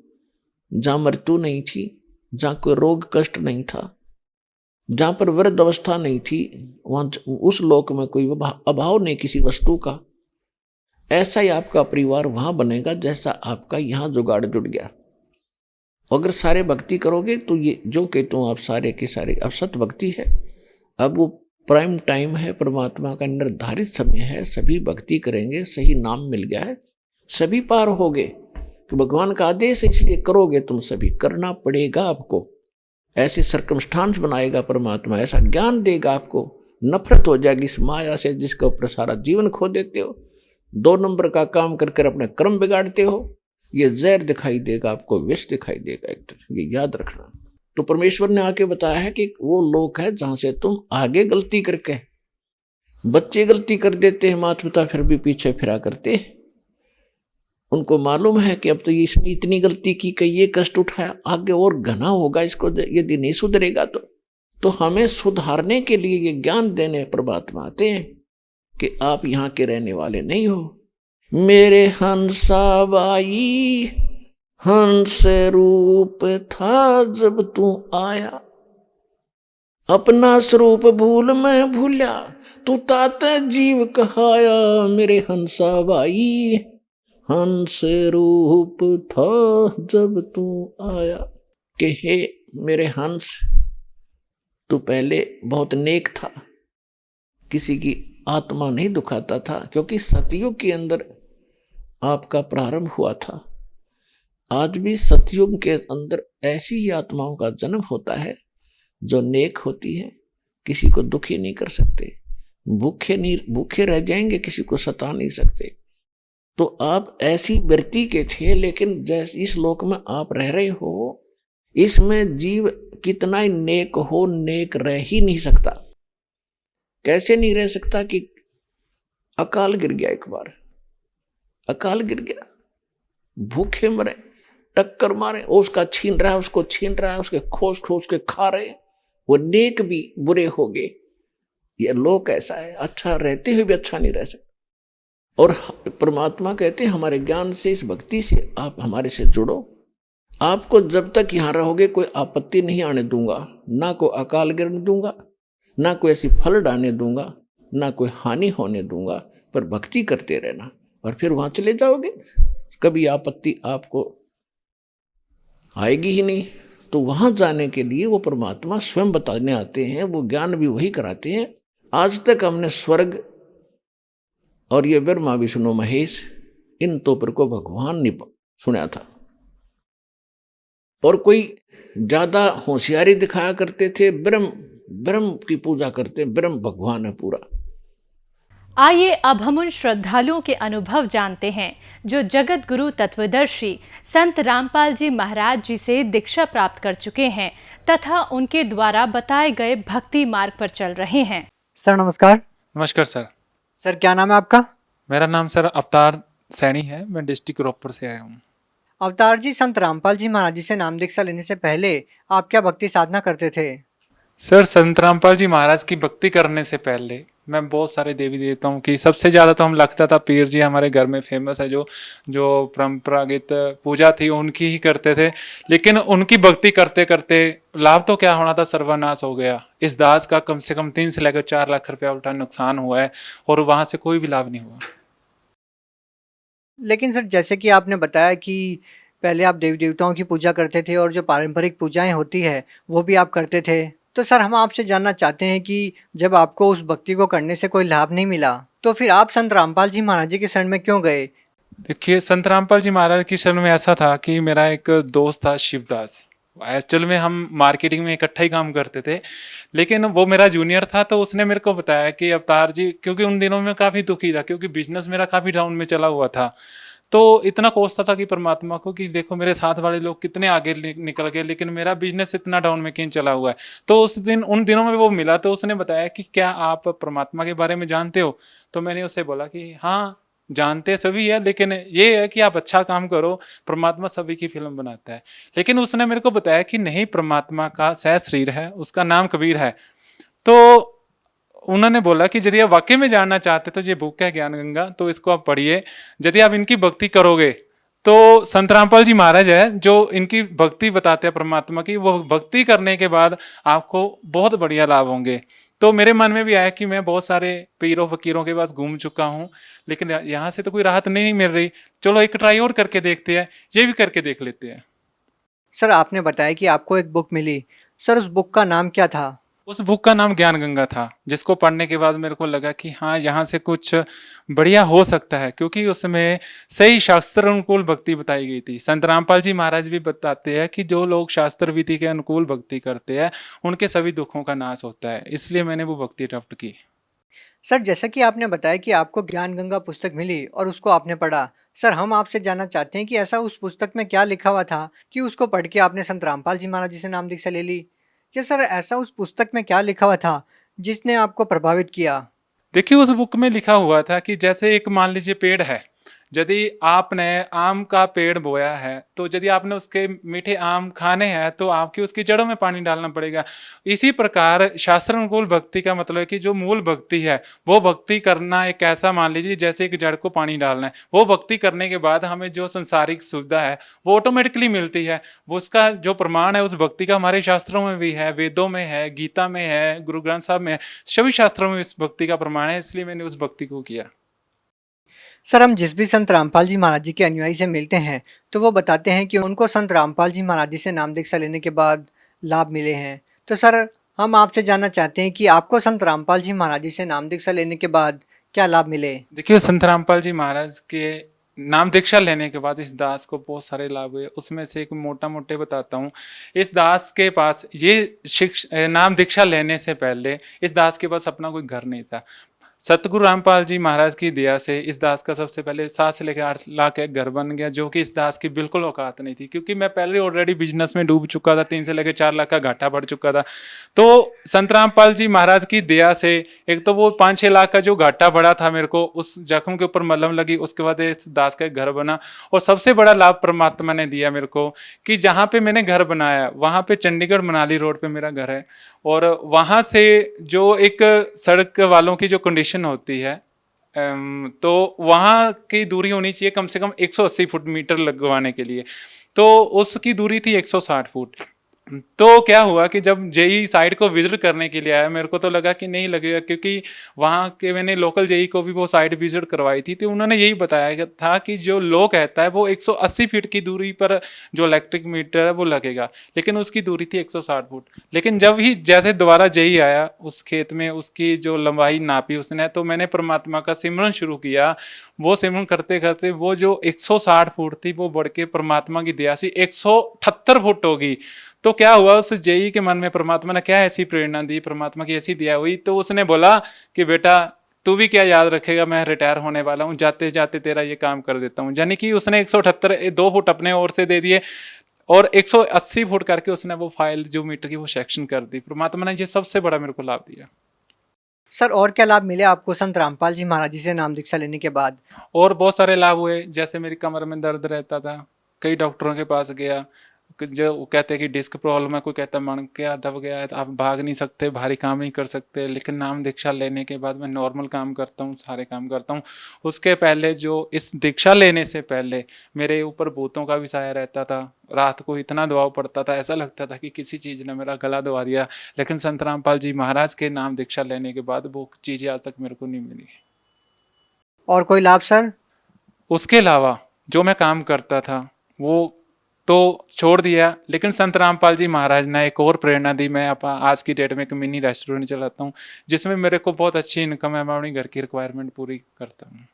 जहां मृत्यु नहीं थी, जहां कोई रोग कष्ट नहीं था, जहां पर वृद्ध अवस्था नहीं थी, वहां उस लोक में कोई अभाव नहीं किसी वस्तु का। ऐसा ही आपका परिवार वहां बनेगा जैसा आपका यहां जुगाड़ जुट गया। अगर सारे भक्ति करोगे तो ये जो कहते हो आप सारे के सारे, अब सत भक्ति है, अब वो प्राइम टाइम है, परमात्मा का निर्धारित समय है, सभी भक्ति करेंगे, सही नाम मिल गया है, सभी पार होगे। कि भगवान का आदेश है इसलिए करोगे, तुम सभी करना पड़ेगा आपको। ऐसे सर्कमस्टांस बनाएगा परमात्मा, ऐसा ज्ञान देगा आपको, नफरत हो जाएगी इस माया से जिसके ऊपर सारा जीवन खो देते हो, 2 नंबर का काम कर अपने कर्म बिगाड़ते हो। ये जहर दिखाई देगा आपको, विष दिखाई देगा एक तरह, ये याद रखना। तो परमेश्वर ने आके बताया है कि वो लोक है जहां से तुम आगे गलती करके, बच्चे गलती कर देते हैं, माता पिता फिर भी पीछे फिरा करते हैं। उनको मालूम है कि अब तो इसने इतनी गलती की कि ये कष्ट उठाया, आगे और घना होगा इसको यदि नहीं सुधरेगा तो हमें सुधारने के लिए ये ज्ञान देने परमात्मा आते हैं कि आप यहाँ के रहने वाले नहीं हो। मेरे हंसाबाई हंस रूप था जब तू आया, अपना स्वरूप भूल मैं भूल्या, तू तात जीव कहाया। मेरे हंसाबाई हंस रूप था जब तू आया, कि हे मेरे हंस, तू पहले बहुत नेक था, किसी की आत्मा नहीं दुखाता था, क्योंकि सतयुग के अंदर आपका प्रारंभ हुआ था। आज भी सतयुग के अंदर ऐसी ही आत्माओं का जन्म होता है जो नेक होती है, किसी को दुखी नहीं कर सकते, भूखे रह जाएंगे, किसी को सता नहीं सकते। तो आप ऐसी वृत्ति के थे, लेकिन जैसे इस लोक में आप रह रहे हो, इसमें जीव कितना ही नेक हो, नेक रह ही नहीं सकता। कैसे नहीं रह सकता कि अकाल गिर गया, एक बार अकाल गिर गया, भूखे मरे, टक्कर मारे, उसका छीन रहा है, उसको छीन रहा है, उसके खोज खोज के खा रहे, वो नेक भी बुरे हो गए। ये लोक ऐसा है, अच्छा रहते हुए भी अच्छा नहीं रह सकता। और परमात्मा कहते हैं हमारे ज्ञान से, इस भक्ति से आप हमारे से जुड़ो, आपको जब तक यहाँ रहोगे कोई आपत्ति नहीं आने दूंगा, ना कोई अकाल गिरने दूंगा, ना कोई ऐसी फल डालने दूंगा, ना कोई हानि होने दूंगा, पर भक्ति करते रहना। और फिर वहां चले जाओगे, कभी आपत्ति आपको आएगी ही नहीं। तो वहां जाने के लिए वो परमात्मा स्वयं बताने आते हैं, वो ज्ञान भी वही कराते हैं। आज तक हमने स्वर्ग और ये ब्रह्मा विष्णु महेश इन तोपर को भगवान ने सुना था, और कोई ज्यादा होशियारी दिखाया करते थे, ब्रह्म की पूजा करते, ब्रह्म भगवान है पूरा। आइए अब हम उन श्रद्धालुओं के अनुभव जानते हैं जो जगत गुरु तत्वदर्शी संत रामपाल जी महाराज जी से दीक्षा प्राप्त कर चुके हैं तथा उनके द्वारा बताए गए भक्ति मार्ग पर चल रहे हैं। सर नमस्कार। नमस्कार सर। सर क्या नाम है आपका? मेरा नाम सर अवतार सैनी है, मैं डिस्ट्रिक्ट रोहतक से आया हूँ। अवतार जी, संत रामपाल जी महाराज जी से नाम दीक्षा लेने से पहले आप क्या भक्ति साधना करते थे? सर संत रामपाल जी महाराज की भक्ति करने से पहले मैं बहुत सारे देवी देवताओं की, सबसे ज़्यादा तो हम लगता था पीर जी हमारे घर में फेमस है, जो परंपरागत पूजा थी उनकी ही करते थे। लेकिन उनकी भक्ति करते करते लाभ तो क्या होना था, सर्वनाश हो गया। इस दास का कम से कम 3 से लेकर 4 लाख रुपया उल्टा नुकसान हुआ है और वहाँ से कोई भी लाभ नहीं हुआ। लेकिन सर जैसे कि आपने बताया कि पहले आप देवी देवताओं की पूजा करते थे और जो पारंपरिक पूजाएं होती है वो भी आप करते थे, तो सर हम आपसे जानना चाहते हैं कि जब आपको उस भक्ति को करने से कोई लाभ नहीं मिला तो फिर आप संत रामपाल जी महाराज जी के शरण में क्यों गए? देखिए, संत रामपाल जी महाराज की शरण में ऐसा था कि मेरा एक दोस्त था शिवदास। एक्चुअल में हम मार्केटिंग में इकट्ठा ही काम करते थे, लेकिन वो मेरा जूनियर था। तो उसने मेरे को बताया कि अवतार जी, क्योंकि उन दिनों में काफ़ी दुखी था, क्योंकि बिजनेस मेरा काफ़ी डाउन में चला हुआ था। तो इतना कोसता था कि परमात्मा को कि देखो मेरे साथ वाले लोग कितने आगे निकल गए, लेकिन मेरा बिजनेस इतना डाउन में क्यों चला हुआ है। तो उन दिनों में वो मिला, तो उसने बताया कि क्या आप परमात्मा के बारे में जानते हो? तो मैंने उससे बोला कि हाँ जानते सभी है, लेकिन ये है कि आप अच्छा काम करो, परमात्मा सभी की फिल्म बनाता है। लेकिन उसने मेरे को बताया कि नहीं, परमात्मा का सह शरीर है, उसका नाम कबीर है। तो उन्होंने बोला कि यदि आप वाकई में जानना चाहते तो ये बुक है ज्ञान गंगा, तो इसको आप पढ़िए। यदि आप इनकी भक्ति करोगे तो संत रामपाल जी महाराज है जो इनकी भक्ति बताते हैं परमात्मा की, वो भक्ति करने के बाद आपको बहुत बढ़िया लाभ होंगे। तो मेरे मन में भी आया कि मैं बहुत सारे पीरों फकीरों के पास घूम चुका हूँ, लेकिन यहाँ से तो कोई राहत नहीं मिल रही। चलो एक ट्राई और करके देखते हैं, ये भी करके देख लेते हैं। सर आपने बताया कि आपको एक बुक मिली, सर उस बुक का नाम क्या था? उस बुक का नाम ज्ञान गंगा था, जिसको पढ़ने के बाद मेरे को लगा कि हाँ यहाँ से कुछ बढ़िया हो सकता है, क्योंकि उसमें सही शास्त्र अनुकूल भक्ति बताई गई थी। संत रामपाल जी महाराज भी बताते हैं कि जो लोग शास्त्र विधि के अनुकूल भक्ति करते हैं उनके सभी दुखों का नाश होता है, इसलिए मैंने वो भक्ति अडॉप्ट की। सर जैसा कि आपने बताया कि आपको ज्ञान गंगा पुस्तक मिली और उसको आपने पढ़ा, सर हम आपसे जानना चाहते हैं कि ऐसा उस पुस्तक में क्या लिखा हुआ था कि उसको पढ़ के आपने संत रामपाल जी महाराज जी से नाम दीक्षा ले ली? कि सर ऐसा उस पुस्तक में क्या लिखा हुआ था जिसने आपको प्रभावित किया? देखिए, उस बुक में लिखा हुआ था कि जैसे एक मान लीजिए पेड़ है, यदि आपने आम का पेड़ बोया है तो यदि आपने उसके मीठे आम खाने हैं तो आपकी उसकी जड़ों में पानी डालना पड़ेगा। इसी प्रकार शास्त्र अनुकूल भक्ति का मतलब है कि जो मूल भक्ति है वो भक्ति करना एक ऐसा, मान लीजिए जैसे एक जड़ को पानी डालना है, वो भक्ति करने के बाद हमें जो संसारिक सुविधा है वो ऑटोमेटिकली मिलती है। वो उसका जो प्रमाण है उस भक्ति का हमारे शास्त्रों में भी है, वेदों में है, गीता में है, गुरु ग्रंथ साहब में है, सभी शास्त्रों में इस भक्ति का प्रमाण है, इसलिए मैंने उस भक्ति को किया। सर हम जिस भी संत रामपाल जी महाराज जी के अनुयायी से मिलते हैं तो वो बताते हैं कि उनको संत रामपाल जी महाराज जी से नाम दीक्षा लेने के बाद लाभ मिले हैं। तो सर हम आपसे जानना चाहते हैं कि आपको संत रामपाल जी महाराज जी से नाम दीक्षा लेने के बाद क्या लाभ मिले? देखिए, संत रामपाल जी महाराज के नाम दीक्षा लेने के बाद इस दास को बहुत सारे लाभ हुए, उसमें से एक मोटा मोटे बताता हूँ। इस दास के पास ये नाम दीक्षा लेने से पहले इस दास के पास अपना कोई घर नहीं था। सतगुरु रामपाल जी महाराज की दया से इस दास का सबसे पहले 7 से लेकर 8 लाख एक घर बन गया, जो कि इस दास की बिल्कुल औकात नहीं थी, क्योंकि मैं पहले ऑलरेडी बिजनेस में डूब चुका था, 3 से लेकर 4 लाख का घाटा बढ़ चुका था। तो संत रामपाल जी महाराज की दया से एक तो वो 5-6 लाख का जो घाटा बढ़ा था मेरे को, उस जख्म के ऊपर मलहम लगी, उसके बाद इस दास का एक घर बना। और सबसे बड़ा लाभ परमात्मा ने दिया मेरे को कि जहाँ पे मैंने घर बनाया वहाँ पे चंडीगढ़ मनाली रोड पे मेरा घर है, और वहाँ से जो एक सड़क वालों की जो कंडीशन होती है तो वहाँ की दूरी होनी चाहिए कम से कम 180 फुट मीटर लगवाने के लिए, तो उसकी दूरी थी 160 फुट। तो क्या हुआ कि जब जेई साइट को विजिट करने के लिए आया, मेरे को तो लगा कि नहीं लगेगा, क्योंकि वहाँ के मैंने लोकल जेई को भी वो साइट विजिट करवाई थी, तो उन्होंने यही बताया था कि जो लो कहता है वो 180 फीट की दूरी पर जो इलेक्ट्रिक मीटर है वो लगेगा, लेकिन उसकी दूरी थी 160 फुट। लेकिन जब ही जैसे दोबारा जेई आया उस खेत में, उसकी जो लंबाई नापी उसने, तो मैंने परमात्मा का सिमरन शुरू किया। वो सिमरन करते करते वो जो 160 फुट थी वो बढ़ के परमात्मा की दया से 178 फुट होगी। तो क्या हुआ, उस जेई के मन में परमात्मा ने क्या ऐसी प्रेरणा दी, परमात्मा की ऐसी दया हुई, तो उसने बोला कि बेटा तू भी क्या याद रखेगा, मैं रिटायर होने वाला हूँ, जाते जाते तेरा ये काम कर देता हूँ। यानी कि उसने 178 2 फुट अपने ओर से दे दिए और 180 फुट करके उसने वो फाइल जो मीटर की वो सेक्शन कर दी। परमात्मा ने ये सबसे बड़ा मेरे को लाभ दिया। सर और क्या लाभ मिले आपको संत रामपाल जी महाराज जी से नाम दीक्षा लेने के बाद? और बहुत सारे लाभ हुए, जैसे मेरी कमर में दर्द रहता था, कई डॉक्टरों के पास गया, जो कहते हैं कि डिस्क प्रॉब्लम है, कोई कहता है मणका दब गया है, आप भाग नहीं सकते, भारी काम नहीं कर सकते। लेकिन नाम दीक्षा लेने के बाद मैं नॉर्मल काम करता हूँ, सारे काम करता हूँ। उसके पहले जो इस दीक्षा लेने से पहले मेरे ऊपर भूतों का भी साया रहता था, रात को इतना दबाव पड़ता था, ऐसा लगता था कि किसी चीज़ ने मेरा गला दबा दिया। लेकिन संत रामपाल जी महाराज के नाम दीक्षा लेने के बाद वो चीज़ें आज तक मेरे को नहीं मिली। और कोई लाभ सर? उसके अलावा जो मैं काम करता था वो तो छोड़ दिया, लेकिन संत रामपाल जी महाराज ने एक और प्रेरणा दी। मैं आज की डेट में एक मिनी रेस्टोरेंट चलाता हूँ, जिसमें मेरे को बहुत अच्छी इनकम है, मैं अपनी घर की रिक्वायरमेंट पूरी करता हूँ।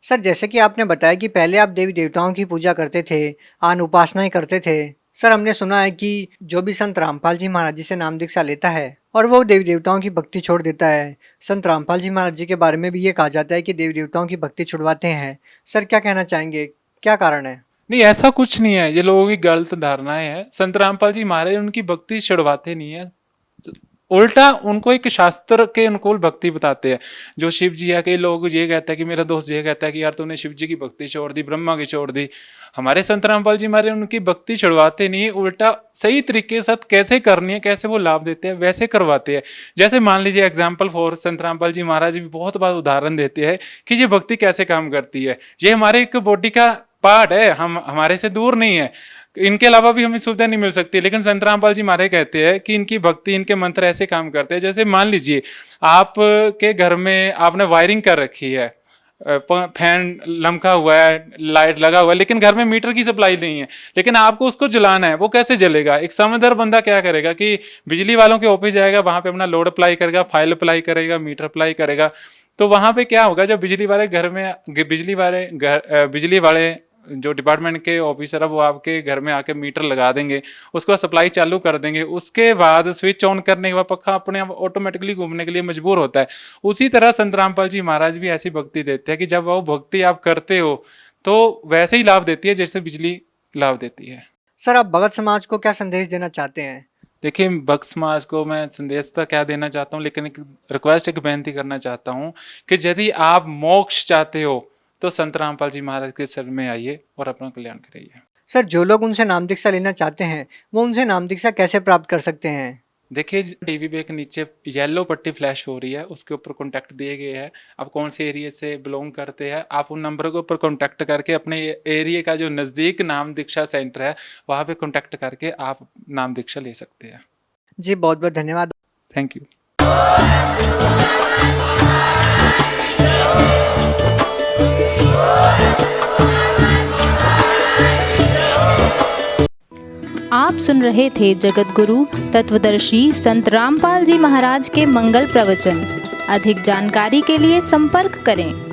सर जैसे कि आपने बताया कि पहले आप देवी देवताओं की पूजा करते थे, आन उपासनाएं करते थे। सर हमने सुना है कि जो भी संत रामपाल जी महाराज जी से नाम दीक्षा लेता है और वो देवी देवताओं की भक्ति छोड़ देता है, संत रामपाल जी महाराज जी के बारे में भी ये कहा जाता है कि देवी देवताओं की भक्ति छुड़वाते हैं। सर क्या कहना चाहेंगे, क्या कारण है? नहीं, ऐसा कुछ नहीं है, ये लोगों की गलत धारणाएं हैं। संत रामपाल जी महाराज उनकी भक्ति छुड़वाते नहीं है, उल्टा उनको एक शास्त्र के अनुकूल भक्ति बताते हैं। जो शिव जी है, कई लोग ये कहते हैं कि मेरा दोस्त ये कहता है कि यार तूने शिव जी की भक्ति छोड़ दी, ब्रह्मा की छोड़ दी। हमारे संत रामपाल जी महाराज उनकी भक्ति छुड़वाते नहीं, उल्टा सही तरीके से कैसे करनी है, कैसे वो लाभ देते हैं वैसे करवाते हैं। जैसे मान लीजिए एग्जाम्पल फॉर संत रामपाल जी महाराज भी बहुत बार उदाहरण देते हैं कि ये भक्ति कैसे काम करती है। ये हमारे एक बॉडी का पार्ट है, हम हमारे से दूर नहीं है, इनके अलावा भी हमें सुविधा नहीं मिल सकती। लेकिन संत रामपाल जी महाराज कहते हैं कि इनकी भक्ति, इनके मंत्र ऐसे काम करते हैं। जैसे मान लीजिए आप के घर में आपने वायरिंग कर रखी है, फैन लमका हुआ है, लाइट लगा हुआ है, लेकिन घर में मीटर की सप्लाई नहीं है, लेकिन आपको उसको जलाना है, वो कैसे जलेगा? एक समझदार बंदा क्या करेगा कि बिजली वालों के ऑफिस जाएगा, वहां पे अपना लोड अप्लाई करेगा, फाइल अप्लाई करेगा, मीटर अप्लाई करेगा। तो वहां पे क्या होगा, जब बिजली वाले जो डिपार्टमेंट के ऑफिसर है वो आपके घर में आके मीटर लगा देंगे, उसके बाद सप्लाई चालू कर देंगे, उसके बाद स्विच ऑन करने के बाद पक्का अपने आप ऑटोमेटिकली घूमने के लिए मजबूर होता है। उसी तरह संत रामपाल जी महाराज भी ऐसी भक्ति देते हैं कि जब वो भक्ति आप करते हो तो वैसे ही लाभ देती है जैसे बिजली लाभ देती है। सर आप भगत समाज को क्या संदेश देना चाहते हैं? देखिए, भक्त समाज को मैं संदेश तो क्या देना चाहता हूँ, लेकिन एक रिक्वेस्ट, एक बेनती करना चाहता हूँ कि यदि आप मोक्ष चाहते हो तो संत रामपाल जी महाराज के शरण में आइए और अपना कल्याण करिए। सर जो लोग उनसे नाम दीक्षा लेना चाहते हैं वो उनसे नाम दीक्षा कैसे प्राप्त कर सकते हैं? देखिए, टीवी पे एक नीचे येलो पट्टी फ्लैश हो रही है, उसके ऊपर कॉन्टैक्ट दिए गए हैं। आप कौन से एरिया से बिलोंग करते हैं, आप उन नंबर के ऊपर कॉन्टैक्ट करके अपने एरिया का जो नज़दीक नाम दीक्षा सेंटर है वहाँ पे कॉन्टैक्ट करके आप नाम दीक्षा ले सकते हैं। जी बहुत बहुत धन्यवाद। Thank you. आप सुन रहे थे जगत गुरु तत्वदर्शी संत रामपाल जी महाराज के मंगल प्रवचन। अधिक जानकारी के लिए संपर्क करें।